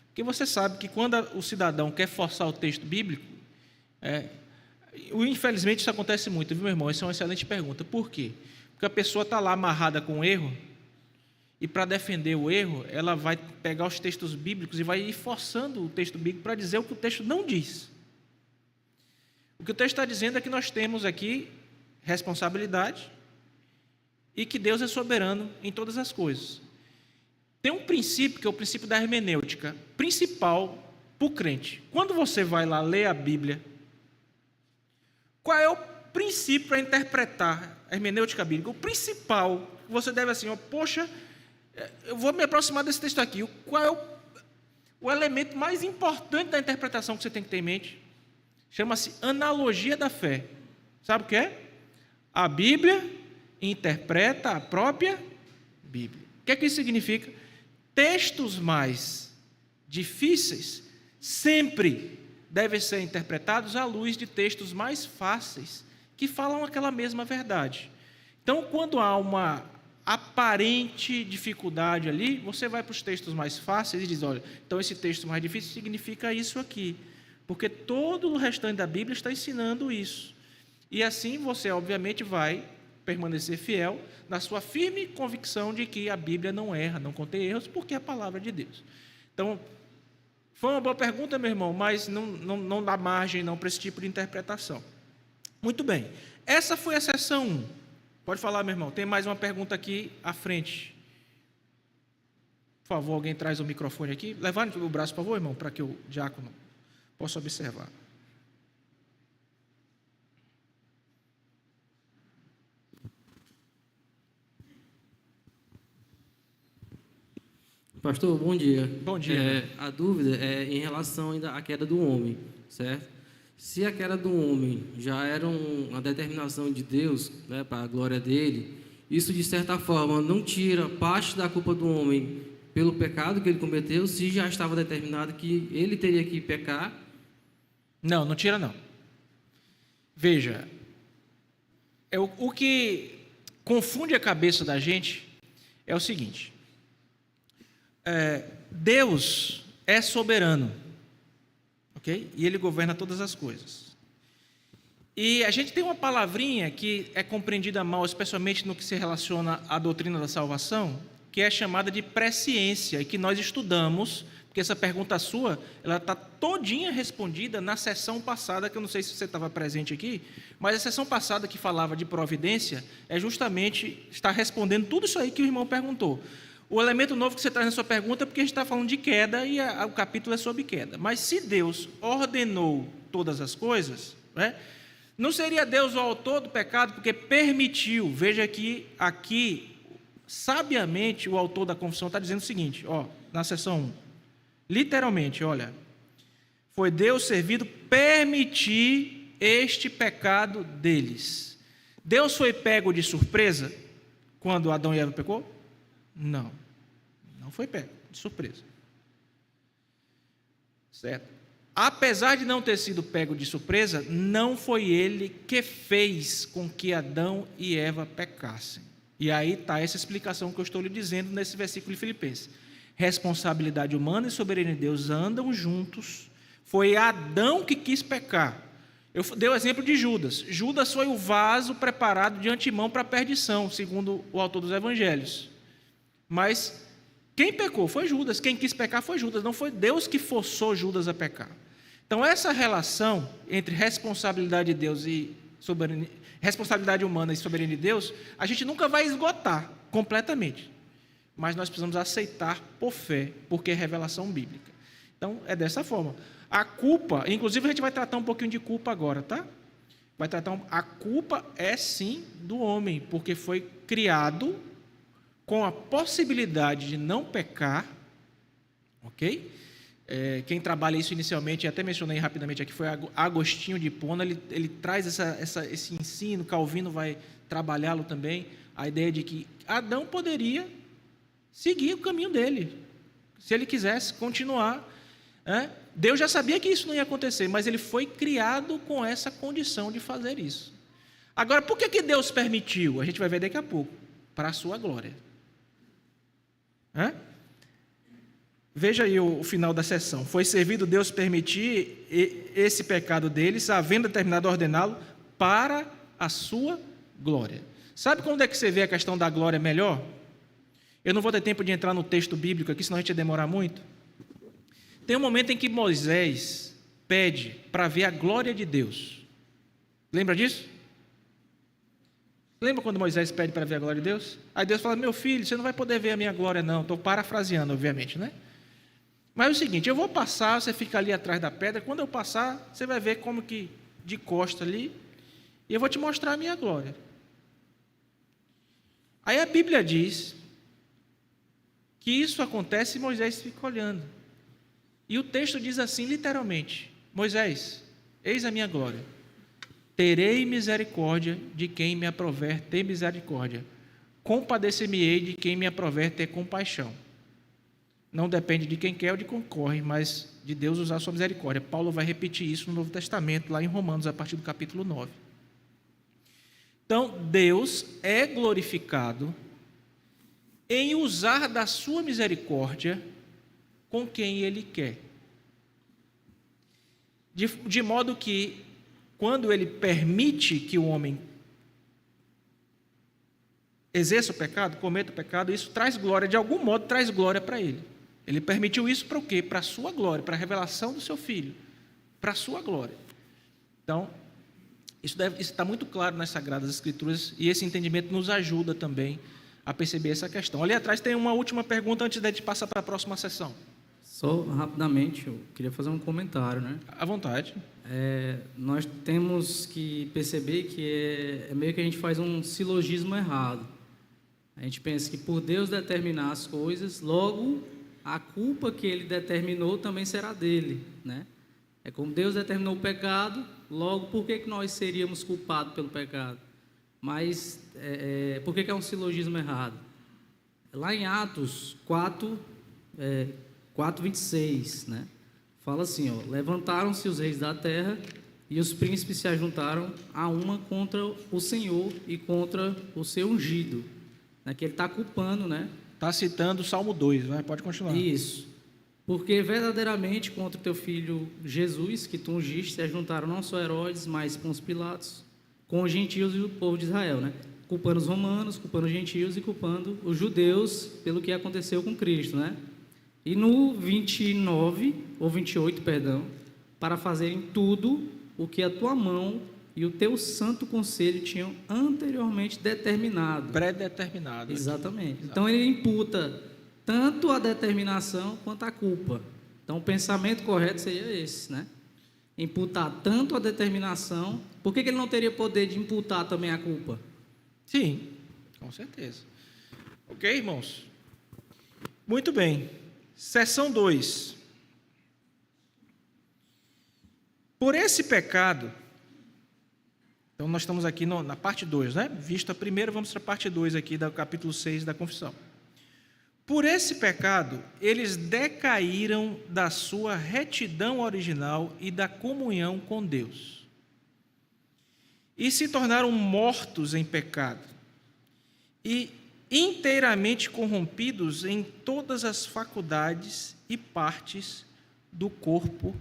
Porque você sabe que quando o cidadão quer forçar o texto bíblico, infelizmente isso acontece muito, viu, meu irmão? Essa é uma excelente pergunta. Por quê? Porque a pessoa está lá amarrada com o erro, e para defender o erro, ela vai pegar os textos bíblicos e vai ir forçando o texto bíblico para dizer o que o texto não diz. O que o texto está dizendo é que nós temos aqui responsabilidade e que Deus é soberano em todas as coisas. Tem um princípio, que é o princípio da hermenêutica, principal para o crente. Quando você vai lá ler a Bíblia, qual é o princípio para interpretar a hermenêutica bíblica? O principal, você deve assim, poxa, eu vou me aproximar desse texto aqui. Qual é o elemento mais importante da interpretação que você tem que ter em mente? Chama-se analogia da fé. Sabe o que é? A Bíblia interpreta a própria Bíblia. O que é que isso significa? Textos mais difíceis sempre devem ser interpretados à luz de textos mais fáceis, que falam aquela mesma verdade. Então, quando há uma aparente dificuldade ali, você vai para os textos mais fáceis e diz, olha, então esse texto mais difícil significa isso aqui, porque todo o restante da Bíblia está ensinando isso. E assim você, obviamente, vai permanecer fiel na sua firme convicção de que a Bíblia não erra, não contém erros, porque é a palavra de Deus. Então, foi uma boa pergunta, meu irmão, mas não dá margem não para esse tipo de interpretação. Muito bem. Essa foi a sessão 1. Pode falar, meu irmão. Tem mais uma pergunta aqui à frente. Por favor, alguém traz o microfone aqui. Levante o braço, por favor, irmão, para que o diácono possa observar. Pastor, bom dia. Bom dia. A dúvida é em relação ainda à queda do homem, certo? Se a queda do homem já era uma determinação de Deus, né, para a glória dele, isso de certa forma não tira parte da culpa do homem pelo pecado que ele cometeu, se já estava determinado que ele teria que pecar? Não tira não. Veja, o que confunde a cabeça da gente é o seguinte: Deus é soberano, ok? E Ele governa todas as coisas. E a gente tem uma palavrinha que é compreendida mal, especialmente no que se relaciona à doutrina da salvação, que é chamada de presciência, e que nós estudamos, porque essa pergunta sua, ela está todinha respondida na sessão passada, que eu não sei se você estava presente aqui, mas a sessão passada que falava de providência, é justamente, está respondendo tudo isso aí que o irmão perguntou. o elemento novo que você traz na sua pergunta é porque a gente está falando de queda e o capítulo é sobre queda. Mas se Deus ordenou todas as coisas, né, não seria Deus o autor do pecado porque permitiu. Veja que aqui, sabiamente, o autor da confissão está dizendo o seguinte, na seção 1. Literalmente, olha, foi Deus servido permitir este pecado deles. Deus foi pego de surpresa quando Adão e Eva pecou? Não, não foi pego de surpresa. Certo? Apesar de não ter sido pego de surpresa, não foi ele que fez com que Adão e Eva pecassem. E aí está essa explicação que eu estou lhe dizendo nesse versículo de Filipenses. Responsabilidade humana e soberania de Deus andam juntos. Foi Adão que quis pecar. Eu dei o exemplo de Judas. Judas foi o vaso preparado de antemão para a perdição, segundo o autor dos evangelhos. Mas quem pecou foi Judas, quem quis pecar foi Judas, não foi Deus que forçou Judas a pecar. Então, essa relação entre responsabilidade de Deus e responsabilidade humana e soberania de Deus, a gente nunca vai esgotar completamente. Mas nós precisamos aceitar por fé, porque é revelação bíblica. Então, é dessa forma. A culpa, inclusive a gente vai tratar um pouquinho de culpa agora, tá? A culpa é sim do homem, porque foi criado com a possibilidade de não pecar, ok? Quem trabalha isso inicialmente, até mencionei rapidamente aqui, foi Agostinho de Hipona. Ele traz esse ensino, Calvino vai trabalhá-lo também, a ideia de que Adão poderia seguir o caminho dele, se ele quisesse continuar. Deus já sabia que isso não ia acontecer, mas ele foi criado com essa condição de fazer isso. Agora, por que Deus permitiu? A gente vai ver daqui a pouco, para a sua glória. Veja aí o final da sessão. Foi servido Deus permitir esse pecado deles, havendo determinado ordená-lo para a sua glória. Sabe quando é que você vê a questão da glória melhor? Eu não vou ter tempo de entrar no texto bíblico aqui, senão a gente ia demorar muito. Tem um momento em que Moisés pede para ver a glória de Deus. Lembra disso? Lembra quando Moisés pede para ver a glória de Deus? Aí Deus fala, meu filho, você não vai poder ver a minha glória não. Estou parafraseando, obviamente, né? Mas é o seguinte, eu vou passar, você fica ali atrás da pedra, quando eu passar, você vai ver como que de costa ali, e eu vou te mostrar a minha glória. Aí a Bíblia diz que isso acontece e Moisés fica olhando. E o texto diz assim, literalmente, Moisés, eis a minha glória, terei misericórdia de quem me aprover ter misericórdia, compadecer-me-ei de quem me aprover ter compaixão. Não depende de quem quer ou de quem corre, mas de Deus usar a sua misericórdia. Paulo vai repetir isso no Novo Testamento, lá em Romanos, a partir do capítulo 9. Então, Deus é glorificado em usar da sua misericórdia com quem Ele quer. De modo que, quando Ele permite que o homem exerça o pecado, cometa o pecado, isso traz glória, de algum modo traz glória para Ele. Ele permitiu isso para o quê? Para a sua glória, para a revelação do seu Filho, para a sua glória. Então, isso está muito claro nas Sagradas Escrituras e esse entendimento nos ajuda também a perceber essa questão. Ali atrás tem uma última pergunta antes de passar para a próxima sessão. Só rapidamente, eu queria fazer um comentário, né? À vontade. Nós temos que perceber que é meio que a gente faz um silogismo errado. A gente pensa que por Deus determinar as coisas, logo a culpa que Ele determinou também será dele, né? É como Deus determinou o pecado, logo por que nós seríamos culpados pelo pecado? Mas por que é um silogismo errado? Lá em Atos 4:26, né? Fala assim, levantaram-se os reis da terra e os príncipes se ajuntaram a uma contra o Senhor e contra o seu ungido. Que ele está culpando, né? Está citando o Salmo 2, né? Pode continuar. Isso. Porque verdadeiramente contra o teu filho Jesus, que tu ungiste, se ajuntaram não só Herodes, mas com os Pilatos, com os gentios e o povo de Israel, né? Culpando os romanos, culpando os gentios e culpando os judeus pelo que aconteceu com Cristo, né? E no 29, ou 28, perdão, para fazerem tudo o que a tua mão e o teu santo conselho tinham anteriormente determinado. Predeterminado. Exatamente. Então ele imputa tanto a determinação quanto a culpa. Então, o pensamento correto seria esse, né? Imputar tanto a determinação. Por que ele não teria poder de imputar também a culpa? Sim, com certeza. Ok, irmãos? Muito bem. Seção 2. Por esse pecado, então nós estamos aqui na parte 2, né? Visto a primeira, vamos para a parte 2 aqui do capítulo 6 da confissão. Por esse pecado, eles decaíram da sua retidão original e da comunhão com Deus, e se tornaram mortos em pecado, e inteiramente corrompidos em todas as faculdades e partes do corpo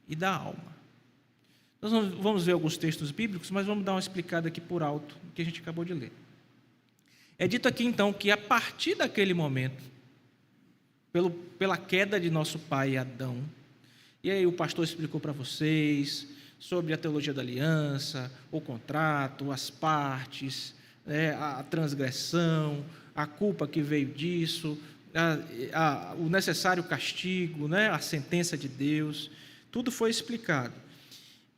e da alma. Nós vamos ver alguns textos bíblicos, mas vamos dar uma explicada aqui por alto, o que a gente acabou de ler. É dito aqui, então, que a partir daquele momento, pela queda de nosso pai Adão, e aí o pastor explicou para vocês sobre a teologia da aliança, o contrato, as partes, a transgressão, a culpa que veio disso, o necessário castigo, a sentença de Deus, tudo foi explicado.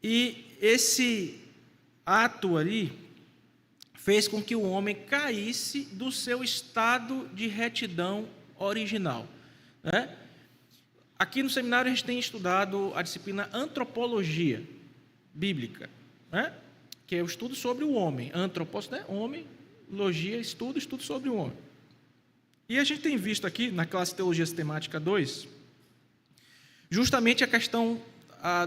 E esse ato ali fez com que o homem caísse do seu estado de retidão original. Aqui no seminário a gente tem estudado a disciplina Antropologia Bíblica, que é o estudo sobre o homem. Antropos, homem, logia, estudo sobre o homem. E a gente tem visto aqui, na classe Teologia Sistemática 2, justamente a questão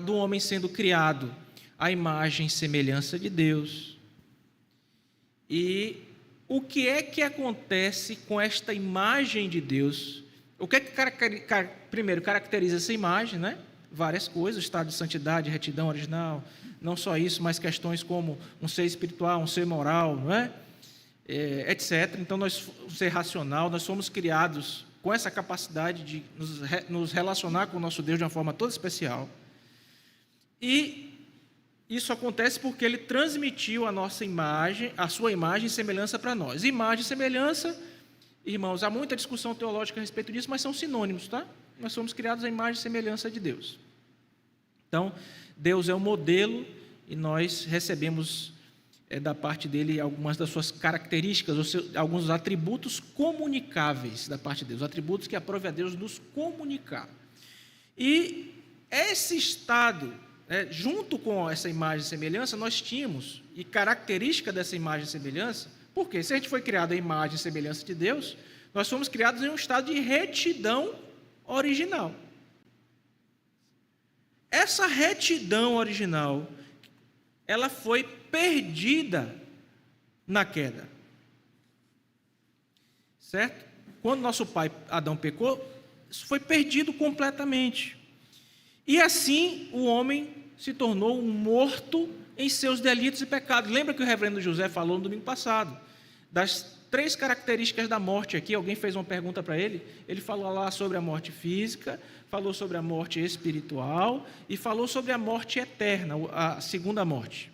do homem sendo criado à imagem e semelhança de Deus. E o que é que acontece com esta imagem de Deus? O que é que primeiro caracteriza essa imagem, Várias coisas, estado de santidade, retidão original, não só isso, mas questões como um ser espiritual, um ser moral, etc. Então, um ser racional, nós somos criados com essa capacidade de nos relacionar com o nosso Deus de uma forma toda especial. E isso acontece porque ele transmitiu a sua imagem e semelhança para nós. Imagem e semelhança, irmãos, há muita discussão teológica a respeito disso, mas são sinônimos, tá? Nós somos criados à imagem e semelhança de Deus. Então, Deus é o modelo e nós recebemos da parte dele algumas das suas características, alguns atributos comunicáveis da parte de Deus, atributos que aprove a Deus nos comunicar. E esse estado, junto com essa imagem e semelhança, nós tínhamos, e característica dessa imagem e semelhança, porque se a gente foi criado à imagem e semelhança de Deus, nós fomos criados em um estado de retidão original. Essa retidão original, ela foi perdida na queda. Certo? Quando nosso pai Adão pecou, isso foi perdido completamente. E assim o homem se tornou um morto em seus delitos e pecados. Lembra que o reverendo José falou no domingo passado? Das 3 características da morte aqui, alguém fez uma pergunta para ele, ele falou lá sobre a morte física, falou sobre a morte espiritual e falou sobre a morte eterna, a segunda morte.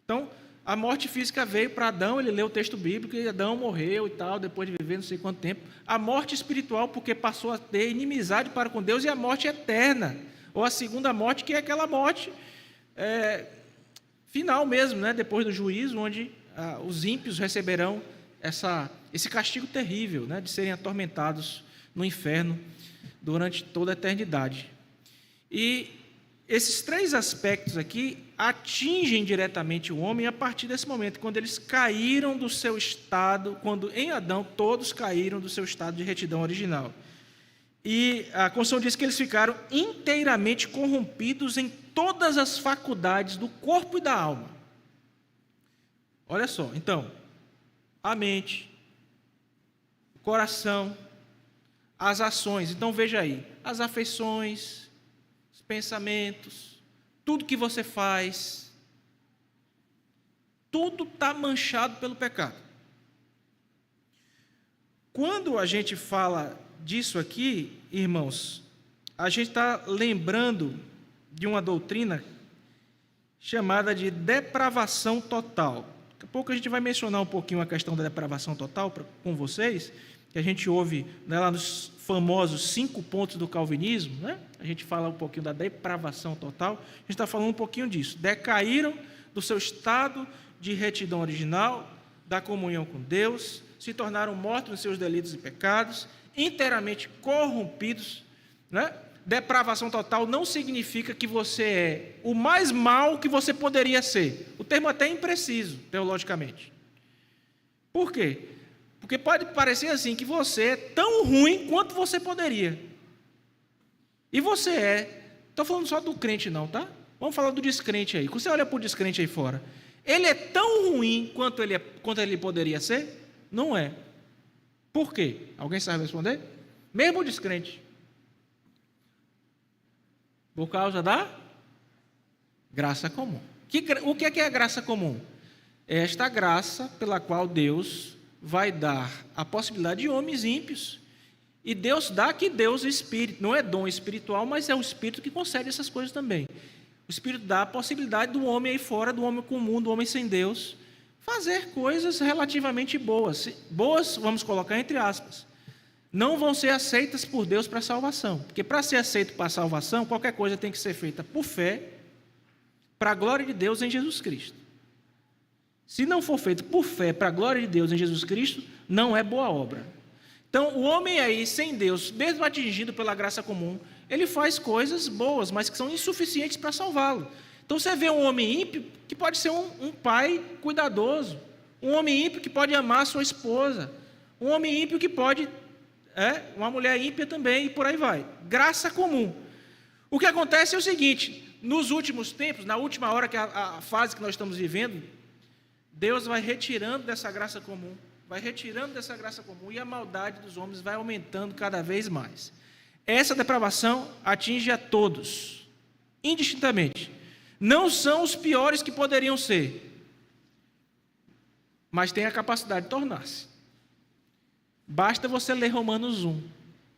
Então, a morte física veio para Adão, ele leu o texto bíblico e Adão morreu e tal, depois de viver não sei quanto tempo. A morte espiritual, porque passou a ter inimizade para com Deus, e a morte eterna, ou a segunda morte, que é aquela morte final mesmo, depois do juízo, onde os ímpios receberão esse castigo terrível, de serem atormentados no inferno durante toda a eternidade. E esses 3 aspectos aqui atingem diretamente o homem a partir desse momento, quando eles caíram do seu estado, quando em Adão todos caíram do seu estado de retidão original. E a Constituição diz que eles ficaram inteiramente corrompidos em todas as faculdades do corpo e da alma. Olha só, então, a mente, o coração, as ações. Então, veja aí, as afeições, os pensamentos, tudo que você faz, tudo está manchado pelo pecado. Quando a gente fala disso aqui, irmãos, a gente está lembrando de uma doutrina chamada de depravação total. Daqui a pouco a gente vai mencionar um pouquinho a questão da depravação total com vocês, que a gente ouve, né, lá nos famosos 5 pontos do calvinismo, né? A gente fala um pouquinho da depravação total, a gente está falando um pouquinho disso. Decaíram do seu estado de retidão original, da comunhão com Deus, se tornaram mortos nos seus delitos e pecados, inteiramente corrompidos, né? Depravação total não significa que você é o mais mal que você poderia ser. O termo até é impreciso, teologicamente. Por quê? Porque pode parecer assim, que você é tão ruim quanto você poderia. E você é, estou falando só do crente não, tá? Vamos falar do descrente aí. Quando você olha para o descrente aí fora, ele é tão ruim quanto ele poderia ser? Não é. Por quê? Alguém sabe responder? Mesmo o descrente. Por causa da graça comum. O que é a graça comum? É esta graça pela qual Deus vai dar a possibilidade de homens ímpios. E Deus dá que Deus é Espírito. Não é dom espiritual, mas é o Espírito que concede essas coisas também. O Espírito dá a possibilidade do homem aí fora, do homem comum, do homem sem Deus, fazer coisas relativamente boas. Boas, vamos colocar entre aspas. Não vão ser aceitas por Deus para a salvação. Porque para ser aceito para a salvação, qualquer coisa tem que ser feita por fé, para a glória de Deus em Jesus Cristo. Se não for feito por fé, para a glória de Deus em Jesus Cristo, não é boa obra. Então, o homem aí, sem Deus, mesmo atingido pela graça comum, ele faz coisas boas, mas que são insuficientes para salvá-lo. Então, você vê um homem ímpio, que pode ser um pai cuidadoso, um homem ímpio que pode amar a sua esposa, um homem ímpio que pode, uma mulher ímpia também, e por aí vai. Graça comum. O que acontece é o seguinte, nos últimos tempos, na última hora, que é a fase que nós estamos vivendo, Deus vai retirando dessa graça comum, e a maldade dos homens vai aumentando cada vez mais. Essa depravação atinge a todos, indistintamente. Não são os piores que poderiam ser, mas têm a capacidade de tornar-se. Basta você ler Romanos 1,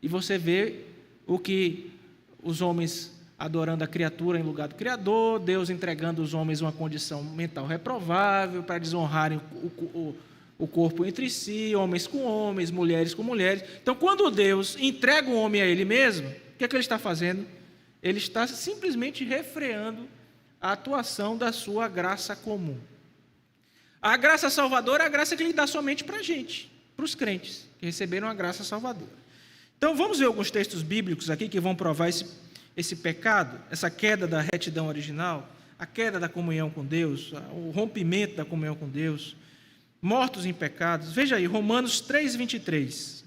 e você vê o que os homens adorando a criatura em lugar do Criador, Deus entregando os homens uma condição mental reprovável para desonrarem o corpo entre si, homens com homens, mulheres com mulheres. Então, quando Deus entrega o homem a ele mesmo, o que é que ele está fazendo? Ele está simplesmente refreando a atuação da sua graça comum. A graça salvadora é a graça que ele dá somente para a gente, para os crentes, que receberam a graça salvadora. Então, vamos ver alguns textos bíblicos aqui que vão provar esse pecado, essa queda da retidão original, a queda da comunhão com Deus, o rompimento da comunhão com Deus, mortos em pecados. Veja aí, Romanos 3:23.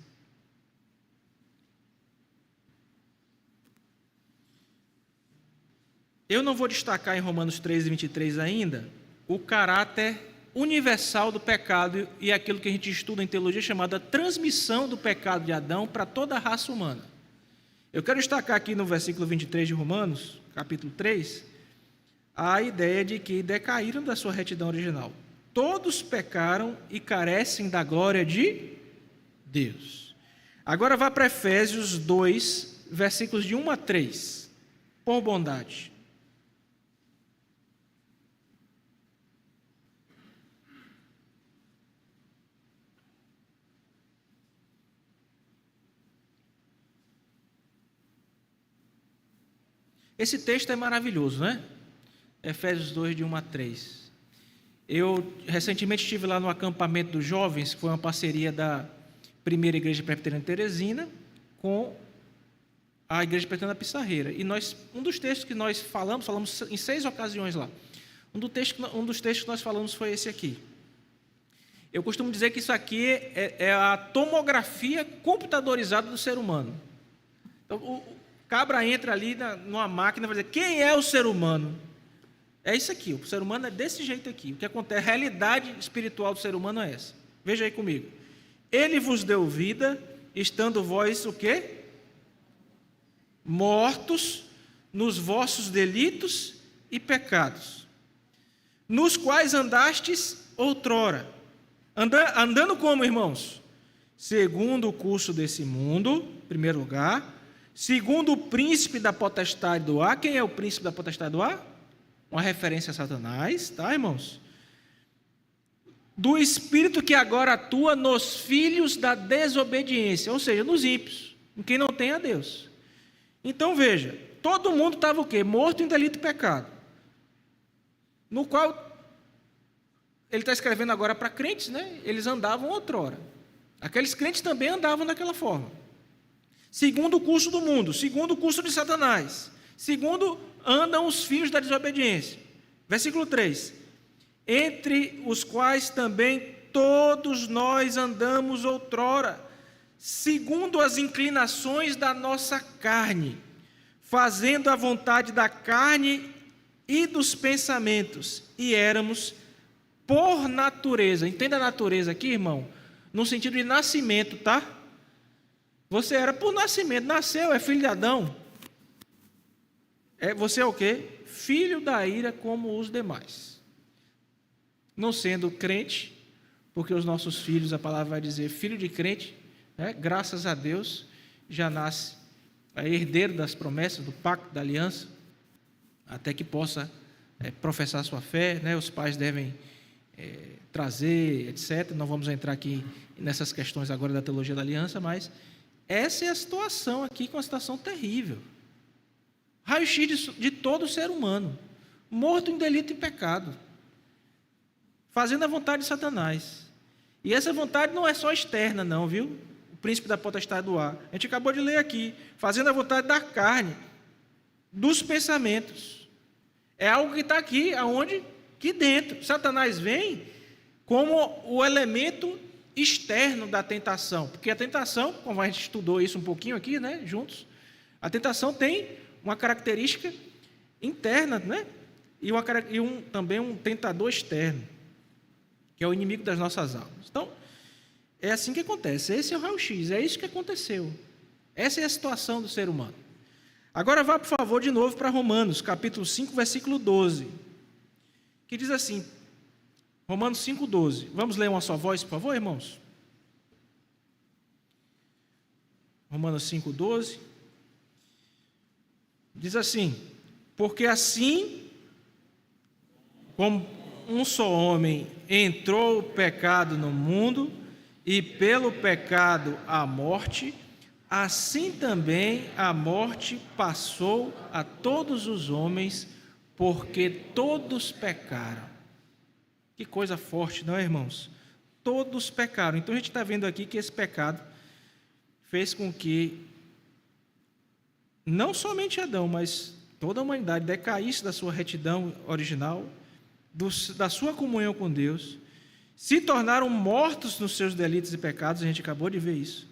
Eu não vou destacar em Romanos 3:23 ainda o caráter universal do pecado e aquilo que a gente estuda em teologia chamada transmissão do pecado de Adão para toda a raça humana. Eu quero destacar aqui no versículo 23 de Romanos, capítulo 3, a ideia de que decaíram da sua retidão original. Todos pecaram e carecem da glória de Deus. Agora vá para Efésios 2, versículos de 1 a 3, por bondade. Esse texto é maravilhoso, né? Efésios 2, de 1 a 3. Eu recentemente estive lá no acampamento dos jovens, que foi uma parceria da Primeira Igreja Presbiteriana de Teresina com a Igreja Presbiteriana da Pissarreira. E um dos textos que nós falamos em 6 ocasiões lá. Um dos textos que nós falamos foi esse aqui. Eu costumo dizer que isso aqui é a tomografia computadorizada do ser humano. Então, o cabra entra ali numa máquina e vai dizer, quem é o ser humano? É isso aqui, o ser humano é desse jeito aqui. O que acontece, a realidade espiritual do ser humano é essa. Veja aí comigo. Ele vos deu vida, estando vós o quê? Mortos nos vossos delitos e pecados, nos quais andastes outrora. Andando como, irmãos? Segundo o curso desse mundo, em primeiro lugar. Segundo o príncipe da potestade do ar. Quem é o príncipe da potestade do ar? Uma referência a Satanás, tá, irmãos? do espírito que agora atua nos filhos da desobediência, ou seja, nos ímpios, em quem não tem a Deus. Então veja, todo mundo estava o quê? Morto em delito e pecado, no qual ele está escrevendo agora para crentes, né? Eles andavam outrora. Aqueles crentes também andavam daquela forma. Segundo o curso do mundo, segundo o curso de Satanás, segundo andam os filhos da desobediência. Versículo 3. Entre os quais também todos nós andamos outrora, segundo as inclinações da nossa carne, fazendo a vontade da carne e dos pensamentos, e éramos por natureza. Entenda a natureza aqui, irmão, no sentido de nascimento, tá? Você era por nascimento, nasceu, é filho de Adão. Você é o quê? Filho da ira como os demais. Não sendo crente, porque os nossos filhos, a palavra vai dizer, filho de crente, né? Graças a Deus, já nasce herdeiro das promessas, do pacto, da aliança, até que possa professar sua fé, né? Os pais devem trazer, etc. Não vamos entrar aqui nessas questões agora da teologia da aliança, mas essa é a situação aqui, com uma situação terrível. Raio-x de todo ser humano, morto em delito e pecado, fazendo a vontade de Satanás. E essa vontade não é só externa, não, viu? O príncipe da potestade do ar. A gente acabou de ler aqui, fazendo a vontade da carne, dos pensamentos. É algo que está aqui, aonde? Aqui dentro. Satanás vem como o elemento externo da tentação, porque a tentação, como a gente estudou isso um pouquinho aqui, né, juntos, a tentação tem uma característica interna, né, e também um tentador externo, que é o inimigo das nossas almas. Então, é assim que acontece. Esse é o raio-x, é isso que aconteceu. Essa é a situação do ser humano. Agora vá, por favor, de novo para Romanos, capítulo 5, versículo 12, que diz assim, Romanos 5, 12. Vamos ler uma só voz, por favor, irmãos? Romanos 5, 12. Diz assim, porque assim, como um só homem entrou o pecado no mundo, e pelo pecado a morte, assim também a morte passou a todos os homens, porque todos pecaram. Que coisa forte, não é, irmãos? Todos pecaram. Então a gente está vendo aqui que esse pecado fez com que não somente Adão, mas toda a humanidade decaísse da sua retidão original, da sua comunhão com Deus, se tornaram mortos nos seus delitos e pecados, a gente acabou de ver isso,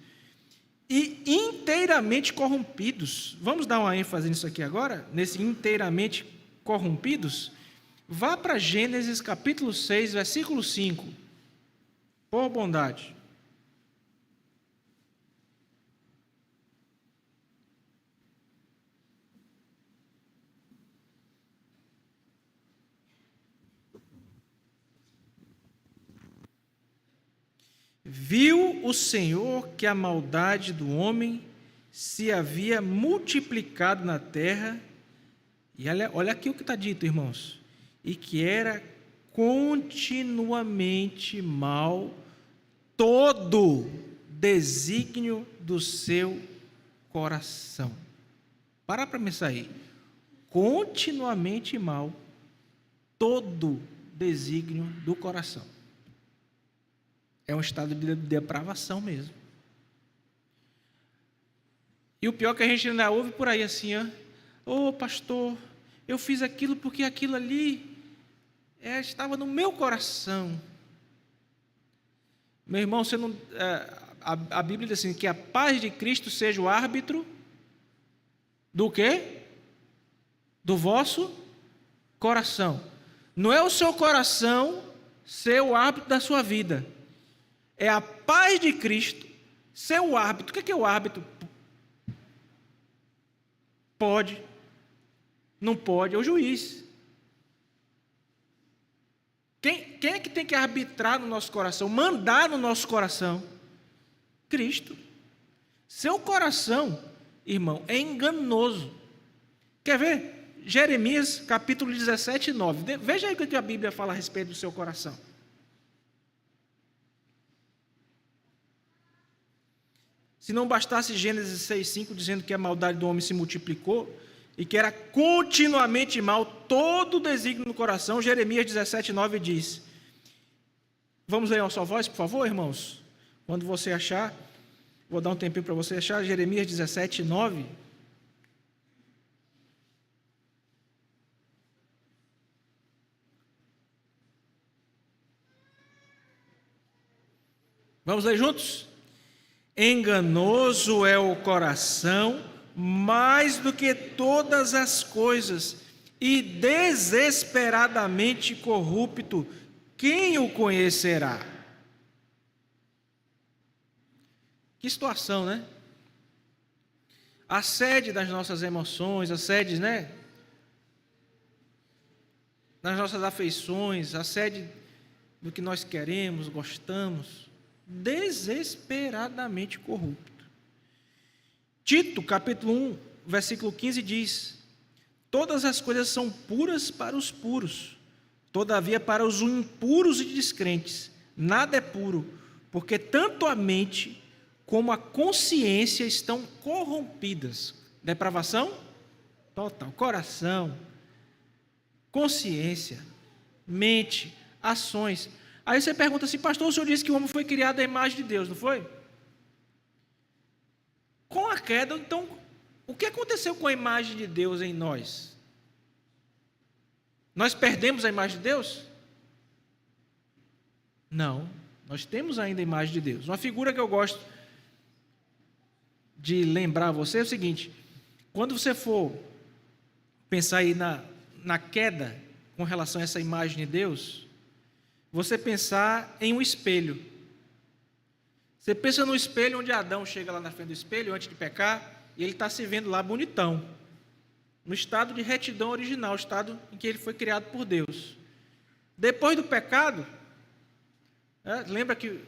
e inteiramente corrompidos. Vamos dar uma ênfase nisso aqui agora, nesse inteiramente corrompidos? Vá para Gênesis capítulo 6, versículo 5, por bondade. Viu o Senhor que a maldade do homem se havia multiplicado na terra, e olha aqui o que está dito, irmãos, e que era continuamente mal todo desígnio do seu coração. Para pensar aí. Continuamente mal todo desígnio do coração. É um estado de depravação mesmo. E o pior é que a gente ainda ouve por aí assim, ô pastor, eu fiz aquilo porque aquilo ali estava no meu coração. Meu irmão, você não, a Bíblia diz assim, que a paz de Cristo seja o árbitro do quê? Do vosso coração. Não é o seu coração ser o árbitro da sua vida. É a paz de Cristo ser o árbitro. O que é o árbitro? Pode, não pode, é o juiz. Quem é que tem que arbitrar no nosso coração, mandar no nosso coração? Cristo. Seu coração, irmão, é enganoso. Quer ver? Jeremias, capítulo 17, 9. Veja aí o que a Bíblia fala a respeito do seu coração. Se não bastasse Gênesis 6,5 dizendo que a maldade do homem se multiplicou e que era continuamente mal todo o desígnio no coração, Jeremias 17,9 diz. Vamos ler uma só voz, por favor, irmãos? Quando você achar, vou dar um tempinho para você achar, Jeremias 17,9. Vamos ler juntos? Enganoso é o coração, mais do que todas as coisas, e desesperadamente corrupto, quem o conhecerá? Que situação, né? A sede das nossas emoções, a sede, né? Das nossas afeições, a sede do que nós queremos, gostamos, desesperadamente corrupto. Tito, capítulo 1, versículo 15 diz: todas as coisas são puras para os puros, todavia para os impuros e descrentes nada é puro, porque tanto a mente como a consciência estão corrompidas. Depravação total. Coração, consciência, mente, ações. Aí você pergunta assim, pastor, o senhor disse que o homem foi criado à imagem de Deus, não foi? Com a queda, então, o que aconteceu com a imagem de Deus em nós? Nós perdemos a imagem de Deus? Não, nós temos ainda a imagem de Deus. Uma figura que eu gosto de lembrar a você é o seguinte: quando você for pensar aí na queda com relação a essa imagem de Deus, você pensar em um espelho. Você pensa no espelho onde Adão chega lá na frente do espelho antes de pecar, e ele está se vendo lá bonitão, no estado de retidão original, o estado em que ele foi criado por Deus. Depois do pecado, lembra que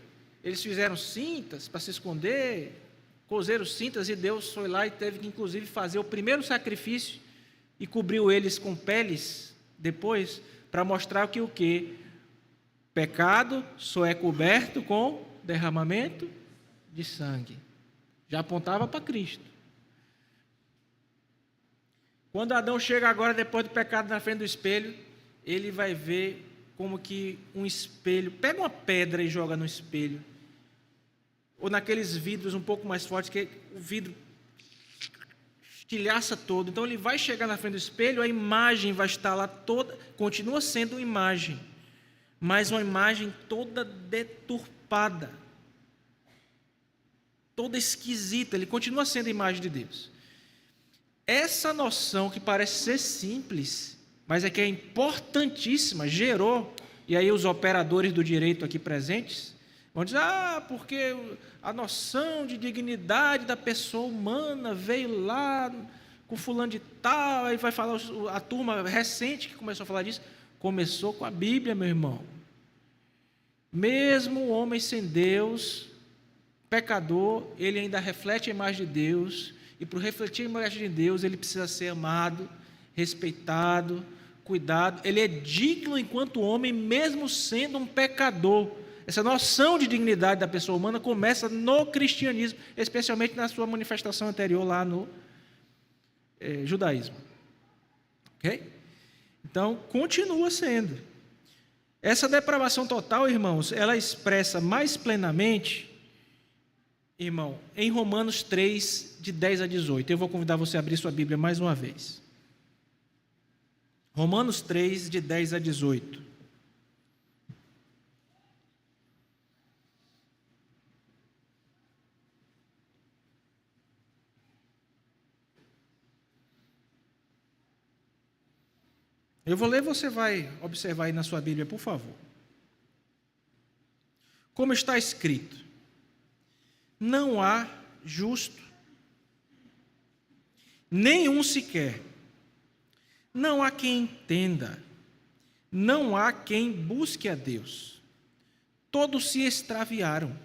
eles fizeram cintas para se esconder, cozeram cintas, e Deus foi lá e teve que inclusive fazer o primeiro sacrifício e cobriu eles com peles depois, para mostrar que o quê? Pecado só é coberto com derramamento de sangue. Já apontava para Cristo. Quando Adão chega agora, depois do pecado, na frente do espelho, ele vai ver como que um espelho, pega uma pedra e joga no espelho, ou naqueles vidros um pouco mais fortes, que o vidro estilhaça todo. Então ele vai chegar na frente do espelho, a imagem vai estar lá toda, continua sendo imagem, mas uma imagem toda deturpada, toda esquisita. Ele continua sendo a imagem de Deus. Essa noção que parece ser simples, mas é que é importantíssima, gerou, e aí os operadores do direito aqui presentes vão dizer, porque a noção de dignidade da pessoa humana veio lá com fulano de tal, aí vai falar a turma recente que começou a falar disso. Começou com a Bíblia, meu irmão. Mesmo o homem sem Deus, pecador, ele ainda reflete a imagem de Deus, e para refletir a imagem de Deus, ele precisa ser amado, respeitado, cuidado. Ele é digno enquanto homem, mesmo sendo um pecador. Essa noção de dignidade da pessoa humana começa no cristianismo, especialmente na sua manifestação anterior lá no judaísmo. Ok? Então, continua sendo. Essa depravação total, irmãos, ela expressa mais plenamente, irmão, em Romanos 3, de 10 a 18. Eu vou convidar você a abrir sua Bíblia mais uma vez. Romanos 3, de 10 a 18. Eu vou ler, você vai observar aí na sua Bíblia, por favor. Como está escrito: não há justo, nenhum sequer. Não há quem entenda, não há quem busque a Deus. Todos se extraviaram,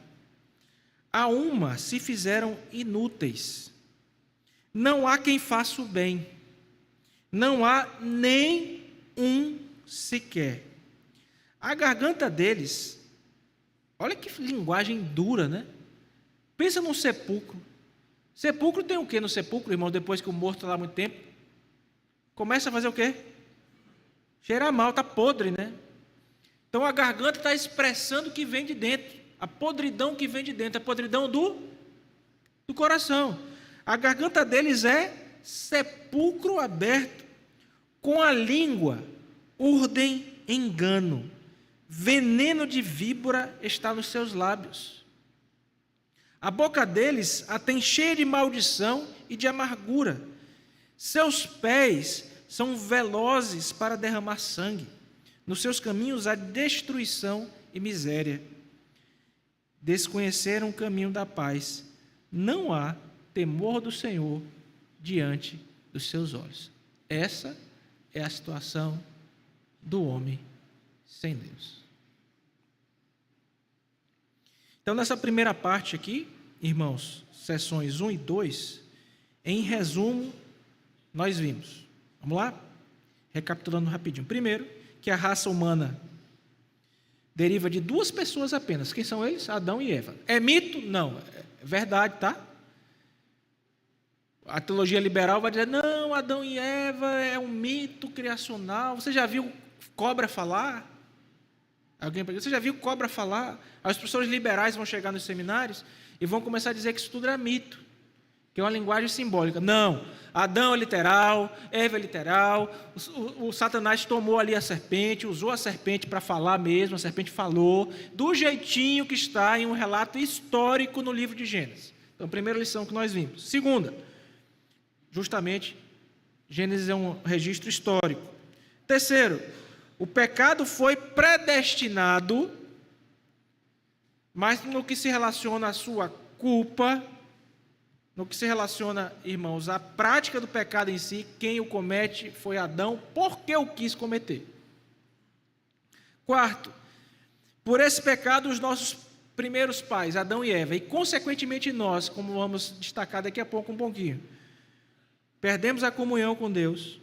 a uma se fizeram inúteis. Não há quem faça o bem, não há nem um sequer. A garganta deles, olha que linguagem dura, né? Pensa num sepulcro. Sepulcro tem o quê no sepulcro, irmão, depois que o morto está lá há muito tempo? Começa a fazer o quê? Cheirar mal, está podre, né? Então a garganta está expressando o que vem de dentro, a podridão que vem de dentro, a podridão do coração. A garganta deles é sepulcro aberto, com a língua urdem engano, veneno de víbora está nos seus lábios. A boca deles a tem cheia de maldição e de amargura. Seus pés são velozes para derramar sangue. Nos seus caminhos há destruição e miséria. Desconheceram o caminho da paz. Não há temor do Senhor diante dos seus olhos. Essa é a situação do homem sem Deus. Então, nessa primeira parte aqui, irmãos, sessões 1 e 2, em resumo, nós vimos. Vamos lá? Recapitulando rapidinho. Primeiro, que a raça humana deriva de duas pessoas apenas. Quem são eles? Adão e Eva. É mito? Não. É verdade, tá? A teologia liberal vai dizer, não, Adão e Eva é um mito criacional. Você já viu cobra falar? Alguém pergunta, você já viu cobra falar? As professores liberais vão chegar nos seminários e vão começar a dizer que isso tudo é mito, que é uma linguagem simbólica. Não, Adão é literal, Eva é literal, o Satanás tomou ali a serpente, usou a serpente para falar mesmo, a serpente falou, do jeitinho que está em um relato histórico no livro de Gênesis. Então, primeira lição que nós vimos. Segunda, justamente, Gênesis é um registro histórico. Terceiro, o pecado foi predestinado, mas no que se relaciona à sua culpa, no que se relaciona, irmãos, à prática do pecado em si, quem o comete foi Adão, porque o quis cometer. Quarto, por esse pecado, os nossos primeiros pais, Adão e Eva, e consequentemente nós, como vamos destacar daqui a pouco um pouquinho, perdemos a comunhão com Deus,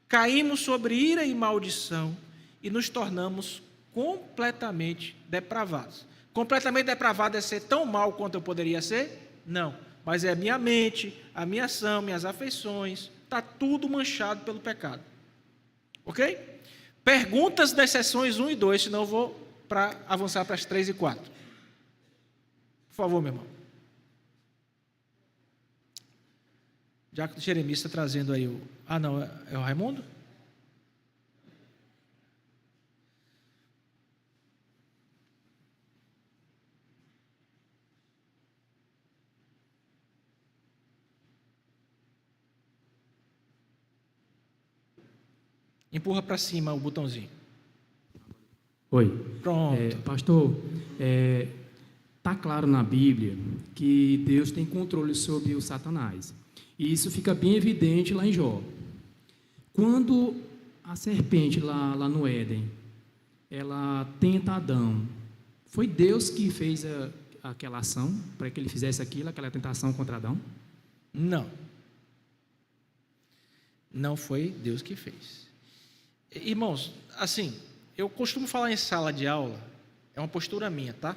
caímos sobre ira e maldição e nos tornamos completamente depravados. Completamente depravado é ser tão mal quanto eu poderia ser? Não. Mas é a minha mente, a minha ação, minhas afeições, está tudo manchado pelo pecado. Ok? Perguntas das sessões 1 e 2, senão eu vou avançar para as 3 e 4. Por favor, meu irmão. Diácono Jeremias está trazendo aí o... Ah, não, é o Raimundo? Empurra para cima o botãozinho. Oi. Pronto. Pastor, está claro na Bíblia que Deus tem controle sobre o Satanás. E isso fica bem evidente lá em Jó. Quando a serpente lá no Éden, ela tenta Adão, foi Deus que fez aquela ação para que ele fizesse aquilo, aquela tentação contra Adão? Não. Não foi Deus que fez. Irmãos, assim, eu costumo falar em sala de aula, é uma postura minha, tá?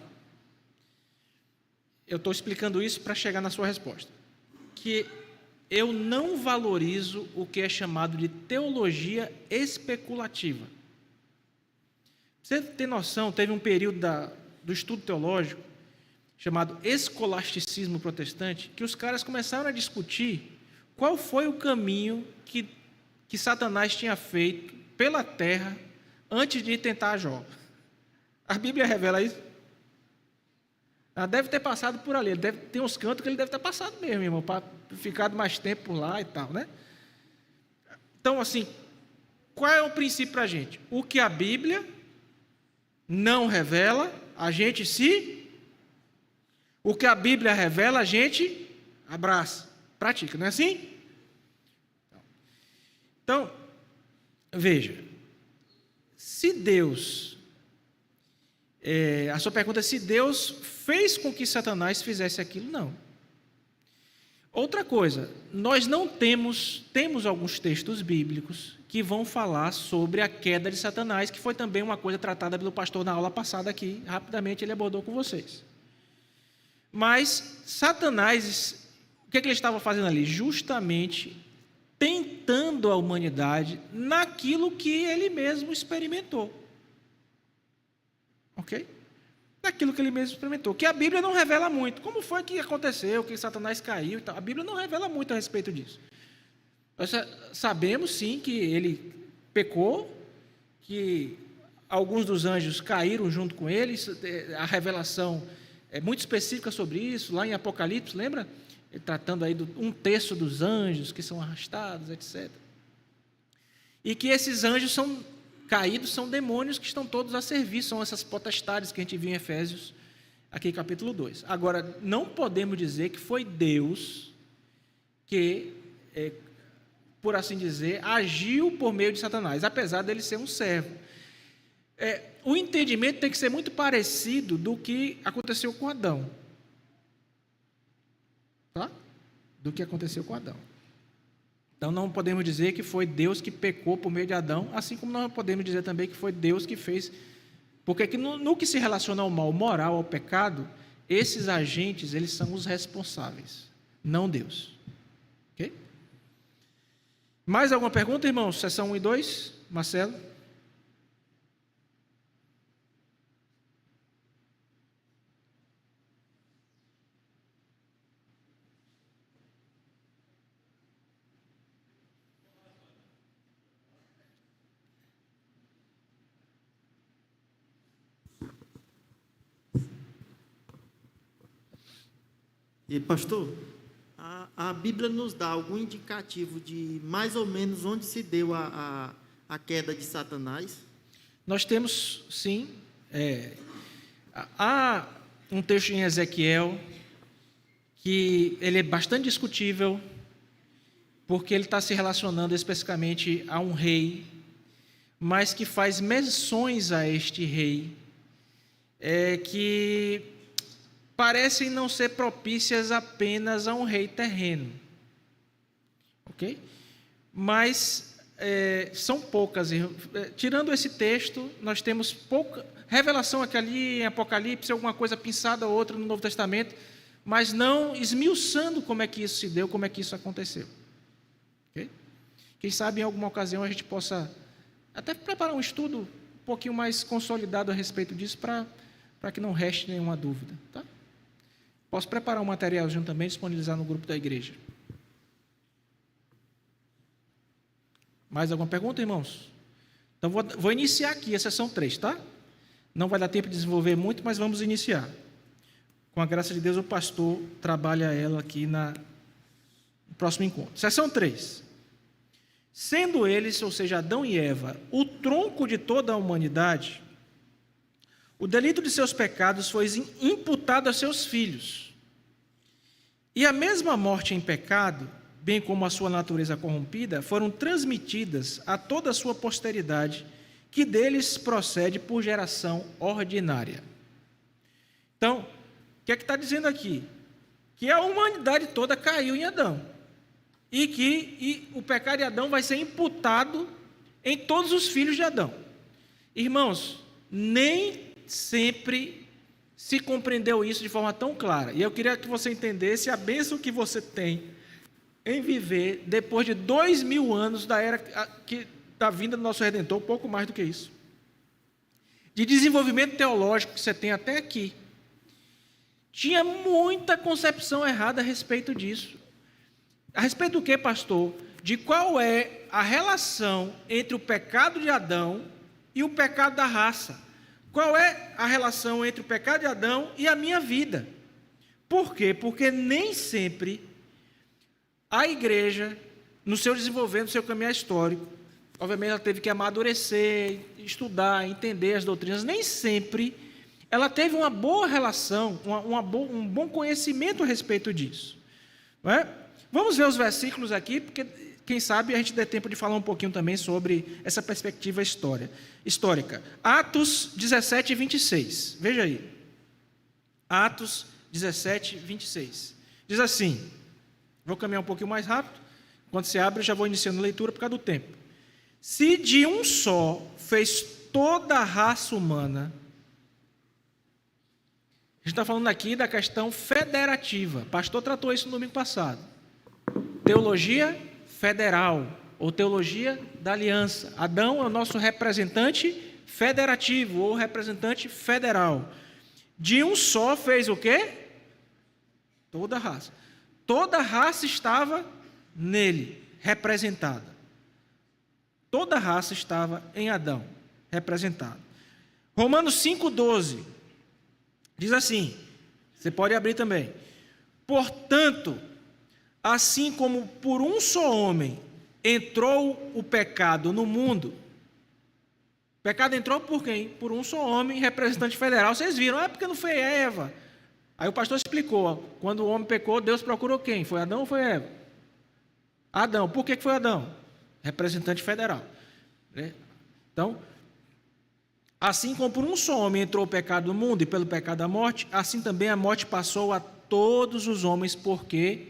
Eu estou explicando isso para chegar na sua resposta. Que eu não valorizo o que é chamado de teologia especulativa. Você tem noção, teve um período do estudo teológico, chamado escolasticismo protestante, que os caras começaram a discutir qual foi o caminho que Satanás tinha feito pela terra antes de tentar Jó. A Bíblia revela isso. Ela deve ter passado por ali. Tem uns cantos que ele deve ter passado mesmo, irmão, para ficar mais tempo por lá e tal, né? Então, assim, qual é o princípio para a gente? O que a Bíblia não revela, a gente o que a Bíblia revela, a gente abraça, pratica, não é assim? Então, veja, se Deus, a sua pergunta é se Deus fez com que Satanás fizesse aquilo, não. Outra coisa, nós não temos alguns textos bíblicos que vão falar sobre a queda de Satanás, que foi também uma coisa tratada pelo pastor na aula passada aqui, rapidamente ele abordou com vocês. Mas Satanás, o que ele estava fazendo ali? Justamente tentando a humanidade naquilo que ele mesmo experimentou. Ok? Naquilo que ele mesmo experimentou. Que a Bíblia não revela muito. Como foi que aconteceu, que Satanás caiu e tal. A Bíblia não revela muito a respeito disso. Nós sabemos, sim, que ele pecou, que alguns dos anjos caíram junto com ele. A revelação é muito específica sobre isso, lá em Apocalipse, lembra? Ele tratando aí de 1/3 dos anjos que são arrastados, etc. E que esses anjos são caídos, são demônios que estão todos a serviço, são essas potestades que a gente viu em Efésios, aqui capítulo 2. Agora, não podemos dizer que foi Deus que, por assim dizer, agiu por meio de Satanás, apesar dele ser um servo. O entendimento tem que ser muito parecido do que aconteceu com Adão. Tá? Do que aconteceu com Adão. Então, não podemos dizer que foi Deus que pecou por meio de Adão, assim como não podemos dizer também que foi Deus que fez. Porque no que se relaciona ao mal moral, ao pecado, esses agentes, eles são os responsáveis, não Deus. Ok? Mais alguma pergunta, irmãos? Seção 1 e 2, Marcelo? E, pastor, a Bíblia nos dá algum indicativo de mais ou menos onde se deu a queda de Satanás? Nós temos, sim, há um texto em Ezequiel que ele é bastante discutível, porque ele está se relacionando especificamente a um rei, mas que faz menções a este rei, que parecem não ser propícias apenas a um rei terreno. Ok? Mas são poucas. Tirando esse texto, nós temos pouca revelação aqui ali em Apocalipse, alguma coisa pinçada ou outra no Novo Testamento, mas não esmiuçando como é que isso se deu, como é que isso aconteceu. Ok? Quem sabe em alguma ocasião a gente possa até preparar um estudo um pouquinho mais consolidado a respeito disso, para que não reste nenhuma dúvida. Tá? Posso preparar um materialzinho também e disponibilizar no grupo da igreja. Mais alguma pergunta, irmãos? Então, vou iniciar aqui a sessão 3, tá? Não vai dar tempo de desenvolver muito, mas vamos iniciar. Com a graça de Deus, o pastor trabalha ela aqui no próximo encontro. Sessão 3. Sendo eles, ou seja, Adão e Eva, o tronco de toda a humanidade, o delito de seus pecados foi imputado a seus filhos. E a mesma morte em pecado, bem como a sua natureza corrompida, foram transmitidas a toda a sua posteridade, que deles procede por geração ordinária. Então, o que é que está dizendo aqui? Que a humanidade toda caiu em Adão. E o pecado de Adão vai ser imputado em todos os filhos de Adão. Irmãos, nem sempre se compreendeu isso de forma tão clara. E eu queria que você entendesse a bênção que você tem em viver depois de 2000 anos da era da vinda do nosso Redentor, pouco mais do que isso. De desenvolvimento teológico que você tem até aqui. Tinha muita concepção errada a respeito disso. A respeito do que, pastor? De qual é a relação entre o pecado de Adão e o pecado da raça. Qual é a relação entre o pecado de Adão e a minha vida? Por quê? Porque nem sempre a igreja, no seu desenvolvimento, no seu caminhar histórico, obviamente ela teve que amadurecer, estudar, entender as doutrinas, nem sempre ela teve uma boa relação, um bom conhecimento a respeito disso. Não é? Vamos ver os versículos aqui, porque quem sabe a gente dê tempo de falar um pouquinho também sobre essa perspectiva histórica. Atos 17, 26. Veja aí. Atos 17, 26. Diz assim, vou caminhar um pouquinho mais rápido. Quando você abre, eu já vou iniciando a leitura por causa do tempo. Se de um só fez toda a raça humana A gente está falando aqui da questão federativa. O pastor tratou isso no domingo passado. Teologia federal, ou teologia da aliança. Adão é o nosso representante federativo, ou representante federal. De um só fez o quê? Toda a raça. Toda a raça estava nele, representada. Toda a raça estava em Adão, representada. Romanos 5,12 diz assim, você pode abrir também. Portanto, assim como por um só homem entrou o pecado no mundo, o pecado entrou por quem? Por um só homem, representante federal. Vocês viram, porque não foi Eva. Aí o pastor explicou, quando o homem pecou, Deus procurou quem? Foi Adão ou foi Eva? Adão. Por que foi Adão? Representante federal. Então, assim como por um só homem entrou o pecado no mundo e pelo pecado a morte, assim também a morte passou a todos os homens, porque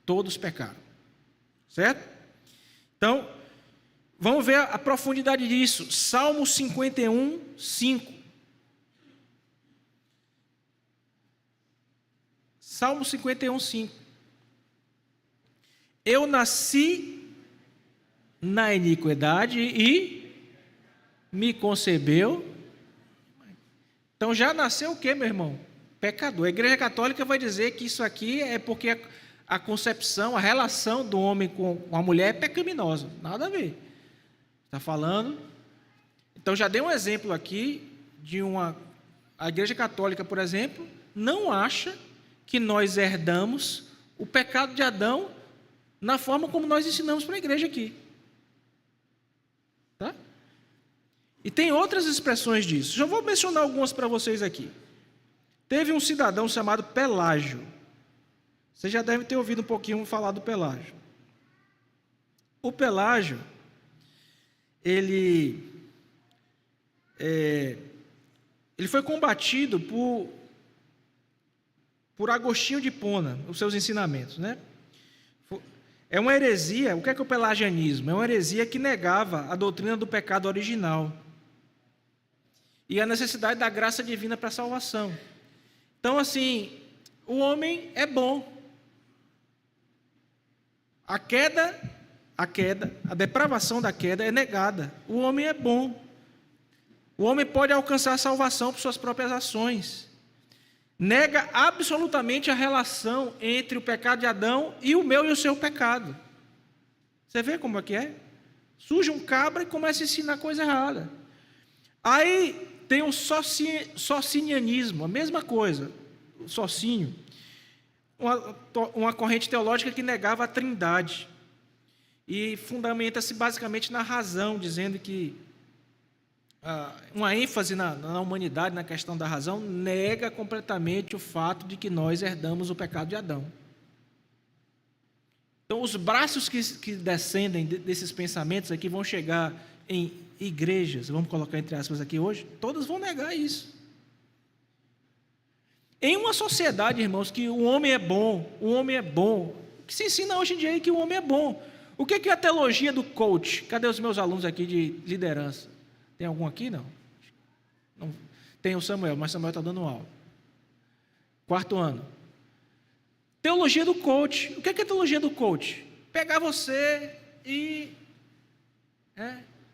todos pecaram. Certo? Então, vamos ver a profundidade disso. Salmo 51, 5. Salmo 51, 5. Eu nasci na iniquidade e me concebeu. Então já nasceu o quê, meu irmão? Pecador. A Igreja Católica vai dizer que isso aqui é porque a concepção, a relação do homem com a mulher é pecaminosa. Nada a ver. Está falando. Então já dei um exemplo aqui de a Igreja Católica, por exemplo, não acha que nós herdamos o pecado de Adão na forma como nós ensinamos para a igreja aqui. Tá? E tem outras expressões disso. Já vou mencionar algumas para vocês aqui. Teve um cidadão chamado Pelágio. Você já deve ter ouvido um pouquinho falar do Pelágio. O Pelágio, ele foi combatido por Agostinho de Hipona, os seus ensinamentos, né? É uma heresia. O que é o pelagianismo? É uma heresia que negava a doutrina do pecado original e a necessidade da graça divina para a salvação. Então, assim, o homem é bom. A depravação da queda é negada. O homem é bom. O homem pode alcançar a salvação por suas próprias ações. Nega absolutamente a relação entre o pecado de Adão e o meu e o seu pecado. Você vê como é que é? Surge um cabra e começa a ensinar coisa errada. Aí tem o socinianismo, a mesma coisa, o socinio, uma corrente teológica que negava a trindade e fundamenta-se basicamente na razão, dizendo que uma ênfase na humanidade, na questão da razão, nega completamente o fato de que nós herdamos o pecado de Adão. Então, os braços que descendem desses pensamentos aqui vão chegar em igrejas, vamos colocar entre aspas aqui hoje, todas vão negar isso. Em uma sociedade, irmãos, que o homem é bom, o que se ensina hoje em dia é que o homem é bom. O que é a teologia do coach? Cadê os meus alunos aqui de liderança? Tem algum aqui? Não. Tem o Samuel, mas Samuel está dando aula. 4º ano. Teologia do coach. O que é a teologia do coach? Pegar você e...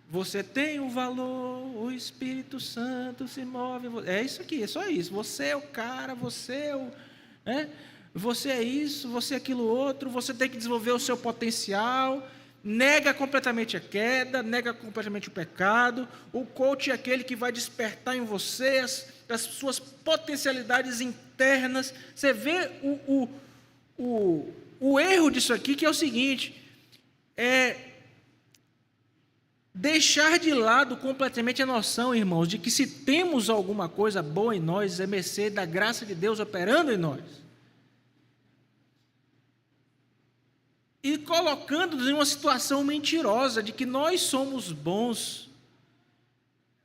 você tem um valor, o Espírito Santo se move. É isso aqui, é só isso. Você é o cara, você é o... você é isso, você é aquilo outro, você tem que desenvolver o seu potencial... Nega completamente a queda, nega completamente o pecado. O coach é aquele que vai despertar em você as suas potencialidades internas. Você vê o erro disso aqui, que é o seguinte: é deixar de lado completamente a noção, irmãos, de que se temos alguma coisa boa em nós, é mercê da graça de Deus operando em nós. E colocando-nos em uma situação mentirosa de que nós somos bons.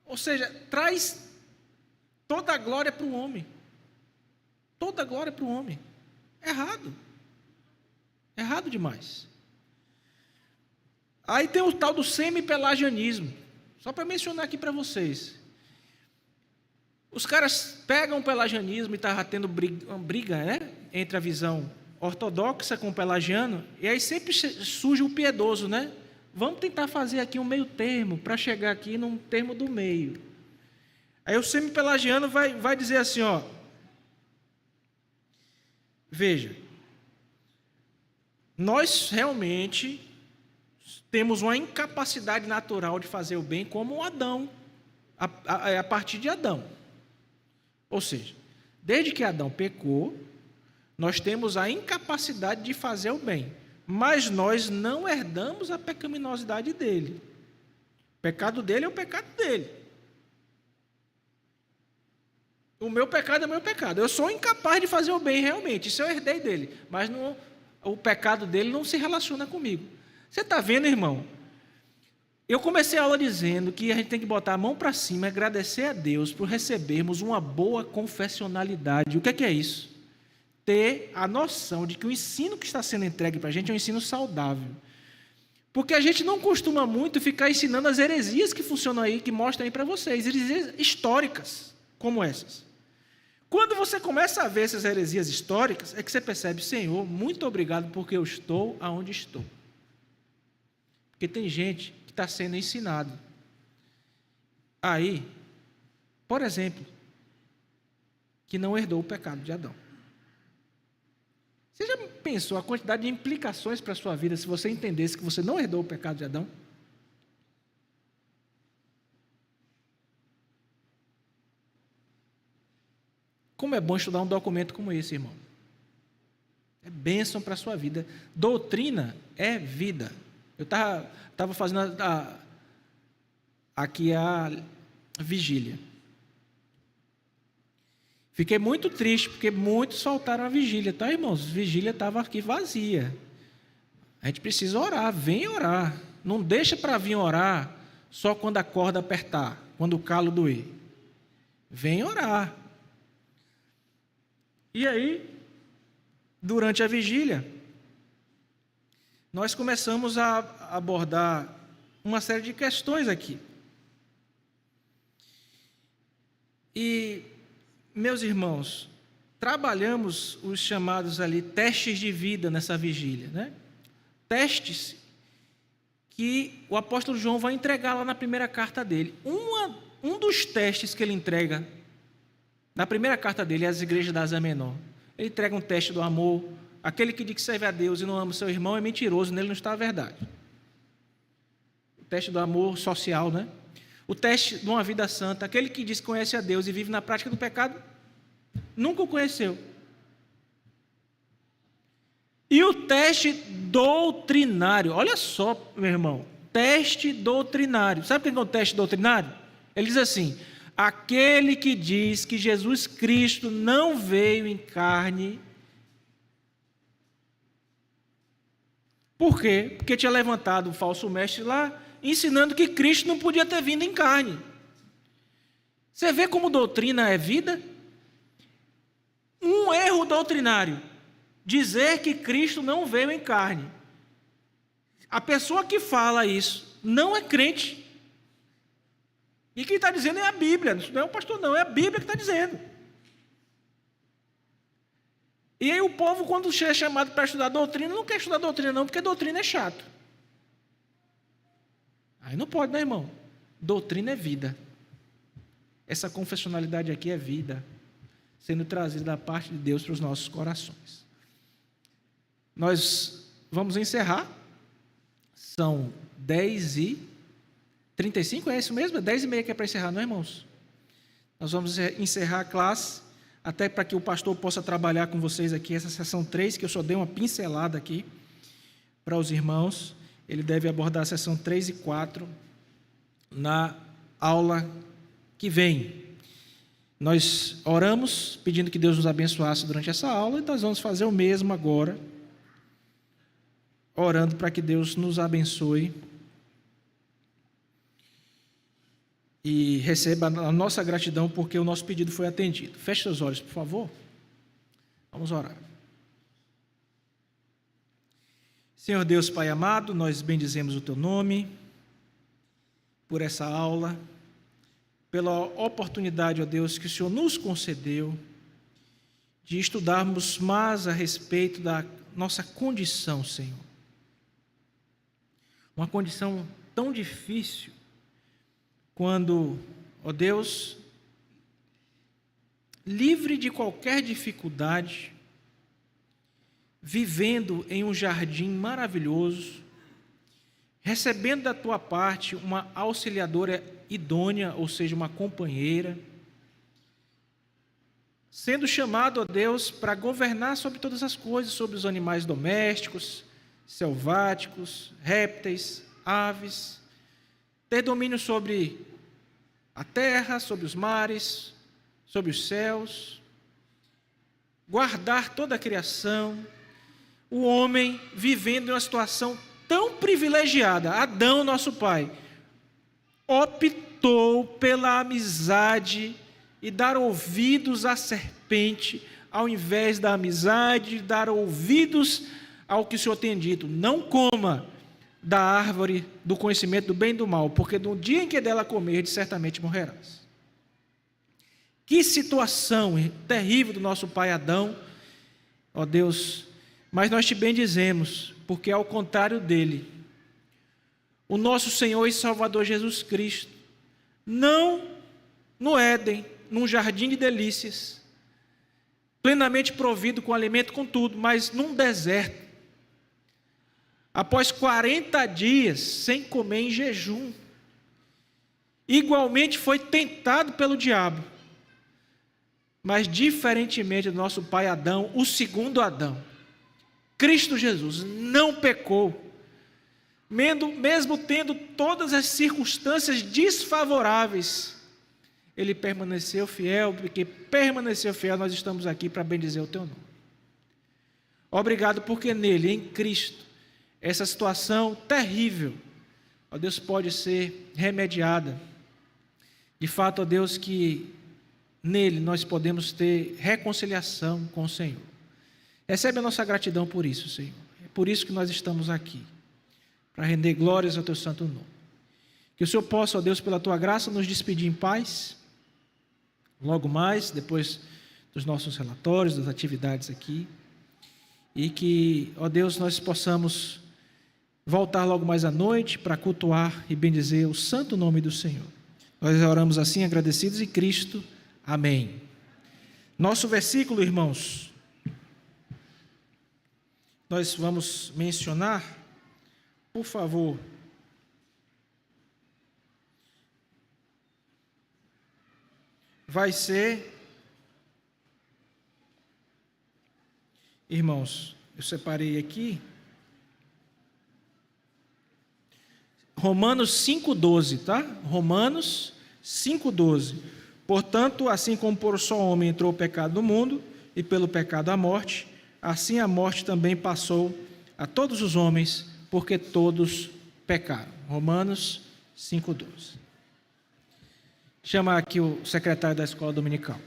Ou seja, traz toda a glória para o homem. Toda a glória para o homem. Errado. Errado demais. Aí tem o tal do semi-pelagianismo. Só para mencionar aqui para vocês. Os caras pegam o pelagianismo e estava tendo briga, né, entre a visão ortodoxa com o pelagiano, e aí sempre surge o piedoso, né? Vamos tentar fazer aqui um meio termo, para chegar aqui num termo do meio. Aí o semi-pelagiano vai dizer assim, ó, veja, nós realmente temos uma incapacidade natural de fazer o bem como Adão, a partir de Adão. Ou seja, desde que Adão pecou, nós temos a incapacidade de fazer o bem, mas nós não herdamos a pecaminosidade dele. O pecado dele é o pecado dele. O meu pecado é o meu pecado. Eu sou incapaz de fazer o bem realmente, isso eu herdei dele, mas não, o pecado dele não se relaciona comigo. Você está vendo, irmão? Eu comecei a aula dizendo que a gente tem que botar a mão para cima e agradecer a Deus por recebermos uma boa confessionalidade. O que é isso? Ter a noção de que o ensino que está sendo entregue para a gente é um ensino saudável. Porque a gente não costuma muito ficar ensinando as heresias que funcionam aí, que mostram aí para vocês, heresias históricas como essas. Quando você começa a ver essas heresias históricas, é que você percebe, Senhor, muito obrigado porque eu estou aonde estou. Porque tem gente que está sendo ensinado. Aí, por exemplo, que não herdou o pecado de Adão. Você já pensou a quantidade de implicações para a sua vida se você entendesse que você não herdou o pecado de Adão? Como é bom estudar um documento como esse, irmão. É bênção para a sua vida. Doutrina é vida. Eu estava fazendo aqui a vigília. Fiquei muito triste, porque muitos faltaram a vigília, tá, irmãos? A vigília estava aqui vazia. A gente precisa orar, vem orar. Não deixa para vir orar só quando a corda apertar, quando o calo doer. Vem orar. E aí, durante a vigília, nós começamos a abordar uma série de questões aqui. E, meus irmãos, trabalhamos os chamados ali testes de vida nessa vigília, né? Testes que o apóstolo João vai entregar lá na primeira carta dele. Um dos testes que ele entrega na primeira carta dele às igrejas da Ásia Menor. Ele entrega um teste do amor. Aquele que diz que serve a Deus e não ama o seu irmão é mentiroso, nele não está a verdade. O teste do amor social, né? O teste de uma vida santa. Aquele que diz que conhece a Deus e vive na prática do pecado, nunca o conheceu. E o teste doutrinário. Olha só, meu irmão. Teste doutrinário. Sabe o que é o teste doutrinário? Ele diz assim: aquele que diz que Jesus Cristo não veio em carne. Por quê? Porque tinha levantado um falso mestre lá, ensinando que Cristo não podia ter vindo em carne. Você vê como doutrina é vida? Um erro doutrinário. Dizer que Cristo não veio em carne. A pessoa que fala isso não é crente. E quem está dizendo é a Bíblia, não é o pastor não, é a Bíblia que está dizendo. E aí o povo, quando é chamado para estudar doutrina, não quer estudar doutrina não, porque doutrina é chato. Aí não pode, né, irmão? Doutrina é vida. Essa confessionalidade aqui é vida, sendo trazida da parte de Deus para os nossos corações. Nós vamos encerrar. São 10h35, é isso mesmo? É 10h30 que é para encerrar, não é, irmãos? Nós vamos encerrar a classe, até para que o pastor possa trabalhar com vocês aqui essa sessão 3, que eu só dei uma pincelada aqui para os irmãos. Ele deve abordar a sessão 3 e 4 na aula que vem. Nós oramos pedindo que Deus nos abençoasse durante essa aula, e nós vamos fazer o mesmo agora, orando para que Deus nos abençoe e receba a nossa gratidão, porque o nosso pedido foi atendido. Feche seus olhos, por favor. Vamos orar. Senhor Deus, Pai amado, nós bendizemos o Teu nome por essa aula. pela oportunidade, ó Deus, que o Senhor nos concedeu de estudarmos mais a respeito da nossa condição, Senhor. Uma condição tão difícil quando, ó Deus, livre de qualquer dificuldade, vivendo em um jardim maravilhoso, recebendo da tua parte uma auxiliadora idônea, ou seja, uma companheira, sendo chamado, ó Deus, para governar sobre todas as coisas, sobre os animais domésticos, selváticos, répteis, aves, ter domínio sobre a terra, sobre os mares, sobre os céus, guardar toda a criação, o homem vivendo em uma situação tão privilegiada. Adão, nosso pai, optou pela amizade e dar ouvidos à serpente, ao invés da amizade, dar ouvidos ao que o Senhor tem dito: não coma da árvore do conhecimento do bem e do mal, porque no dia em que dela comerdes, certamente morrerás. Que situação terrível do nosso pai Adão, ó Deus, mas nós te bendizemos, porque ao contrário dele, o nosso Senhor e Salvador Jesus Cristo, não no Éden, num jardim de delícias, plenamente provido com alimento, com tudo, mas num deserto, após 40 dias sem comer, em jejum, igualmente foi tentado pelo diabo, mas diferentemente do nosso pai Adão, o segundo Adão, Cristo Jesus, não pecou, mesmo tendo todas as circunstâncias desfavoráveis, ele permaneceu fiel, porque permaneceu fiel, nós estamos aqui para bendizer o teu nome. Obrigado, porque nele, em Cristo, essa situação terrível, ó Deus, pode ser remediada. De fato, ó Deus, que nele nós podemos ter reconciliação com o Senhor. Recebe a nossa gratidão por isso, Senhor. É por isso que nós estamos aqui, para render glórias ao teu santo nome. Que o Senhor possa, ó Deus, pela tua graça, nos despedir em paz, logo mais, depois dos nossos relatórios, das atividades aqui, e que, ó Deus, nós possamos voltar logo mais à noite para cultuar e bendizer o santo nome do Senhor. Nós oramos assim, agradecidos em Cristo. Amém. Nosso versículo, irmãos, nós vamos mencionar, por favor, vai ser, irmãos, eu separei aqui, Romanos 5,12, tá? Romanos 5,12. Portanto, assim como por só homem entrou o pecado no mundo, e pelo pecado a morte, assim a morte também passou a todos os homens, porque todos pecaram. Romanos 5,12. Chama aqui o secretário da escola dominical.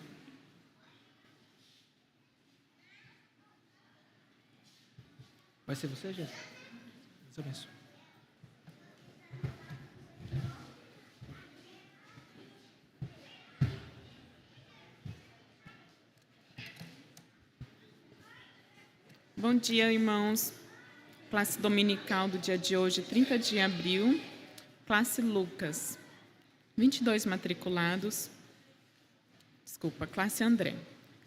Vai ser você, Jesus? Deus abençoe. Bom dia, irmãos. Classe dominical do dia de hoje, 30 de abril, classe Lucas. 22 matriculados, classe André.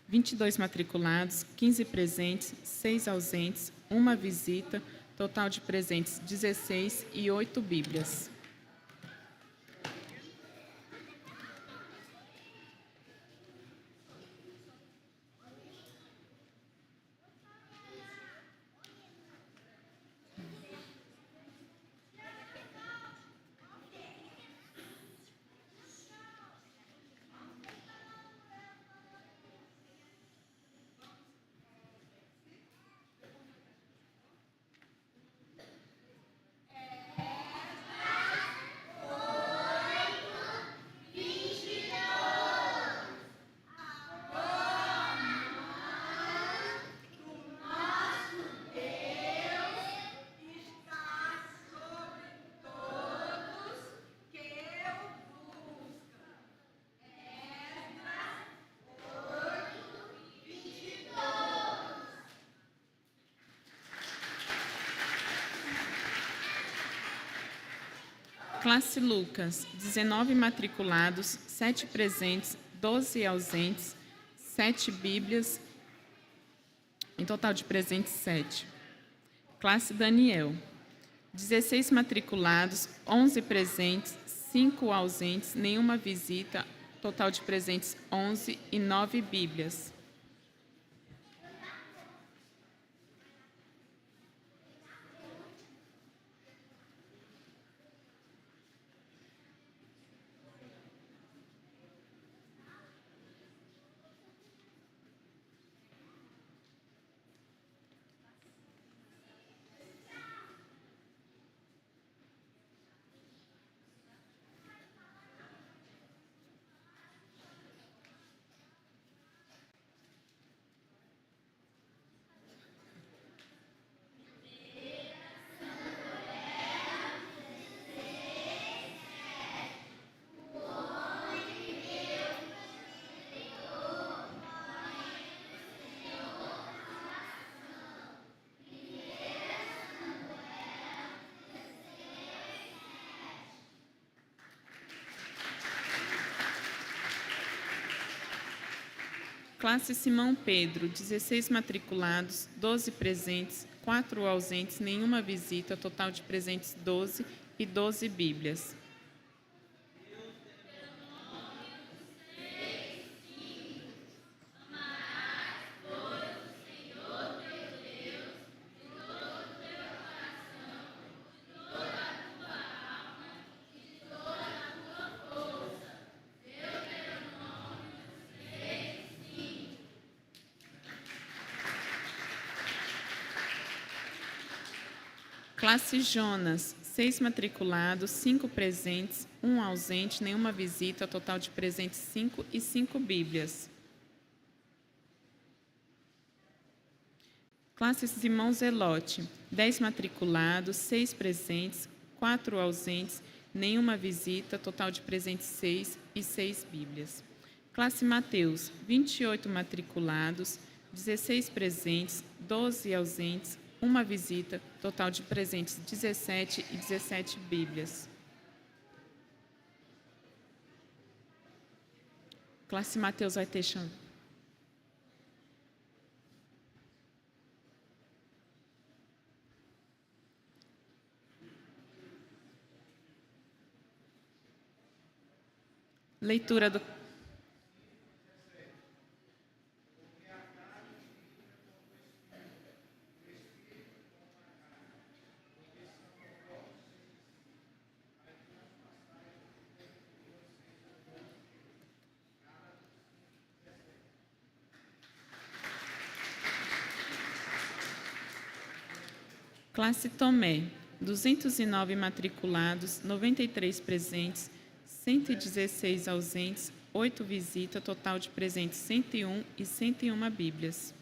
22 matriculados, 15 presentes, 6 ausentes, 1 visita, total de presentes 16 e 8 bíblias. Classe Lucas, 19 matriculados, 7 presentes, 12 ausentes, 7 Bíblias, em total de presentes 7. Classe Daniel, 16 matriculados, 11 presentes, 5 ausentes, nenhuma visita, total de presentes 11 e 9 Bíblias. Classe Simão Pedro, 16 matriculados, 12 presentes, 4 ausentes, nenhuma visita, total de presentes 12 e 12 Bíblias. Classe Jonas, 6 matriculados, 5 presentes, 1 ausente, nenhuma visita, total de presentes 5 e 5 Bíblias. Classe Simão Zelote, 10 matriculados, 6 presentes, 4 ausentes, nenhuma visita, total de presentes 6 e 6 Bíblias. Classe Mateus, 28 matriculados, 16 presentes, 12 ausentes, uma visita, total de presentes 17 e 17 Bíblias. Classe Mateus vai ter chão. Leitura do Classe Tomé, 209 matriculados, 93 presentes, 116 ausentes, 8 visitas, total de presentes 101 e 101 Bíblias.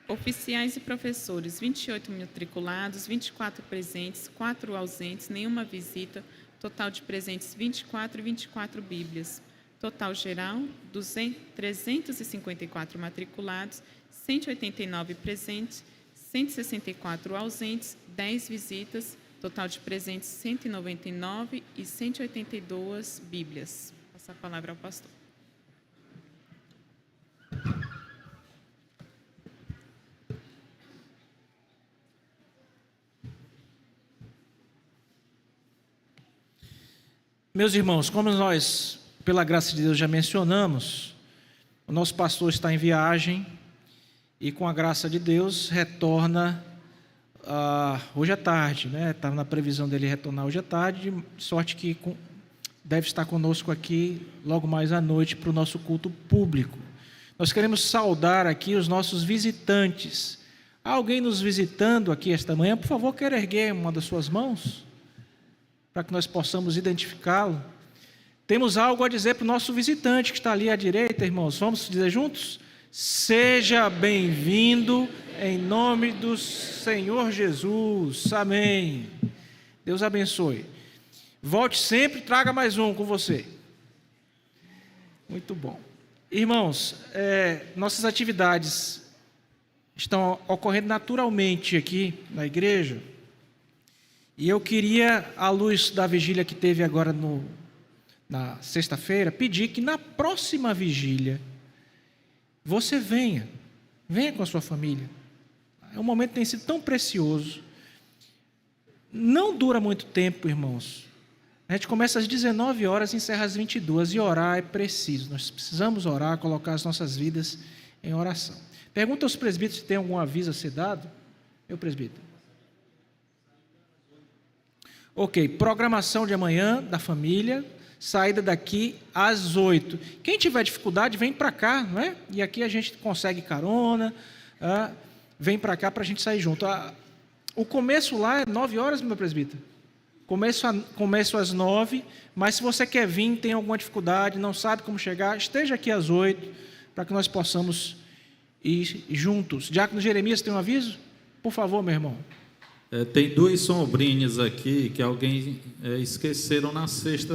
Oficiais e professores, 28 matriculados, 24 presentes, 4 ausentes, nenhuma visita, total de presentes 24 e 24 Bíblias. Total geral, 354 matriculados, 189 presentes, 164 ausentes, 10 visitas, total de presentes 199 e 182 Bíblias. Passa a palavra ao pastor. Meus irmãos, como nós, pela graça de Deus, já mencionamos, o nosso pastor está em viagem e, com a graça de Deus, retorna hoje à tarde, né? Estava na previsão dele retornar hoje à tarde, de sorte que deve estar conosco aqui logo mais à noite para o nosso culto público. Nós queremos saudar aqui os nossos visitantes. Há alguém nos visitando aqui esta manhã? Por favor, quer erguer uma das suas mãos? para que nós possamos identificá-lo. Temos algo a dizer para o nosso visitante que está ali à direita, irmãos. Vamos dizer juntos? Seja bem-vindo em nome do Senhor Jesus. Amém. Deus abençoe. Volte sempre, traga mais um com você. Muito bom. Irmãos, nossas atividades estão ocorrendo naturalmente aqui na igreja. E eu queria, à luz da vigília que teve agora na sexta-feira, pedir que na próxima vigília você venha com a sua família. É um momento que tem sido tão precioso. Não dura muito tempo, irmãos. A gente começa às 19 horas e encerra às 22, e orar é preciso. Nós precisamos orar, colocar as nossas vidas em oração. Pergunta aos presbíteros se tem algum aviso a ser dado. Meu presbítero. Ok, programação de amanhã da família, saída daqui às 8. Quem tiver dificuldade, vem para cá, não é? E aqui a gente consegue carona, vem para cá para a gente sair junto. O começo lá é 9 horas, meu presbítero. Começo às 9, mas se você quer vir, tem alguma dificuldade, não sabe como chegar, esteja aqui às 8, para que nós possamos ir juntos. Diácono Jeremias, tem um aviso? Por favor, meu irmão. Tem 2 sombrinhos aqui que alguém esqueceram na sexta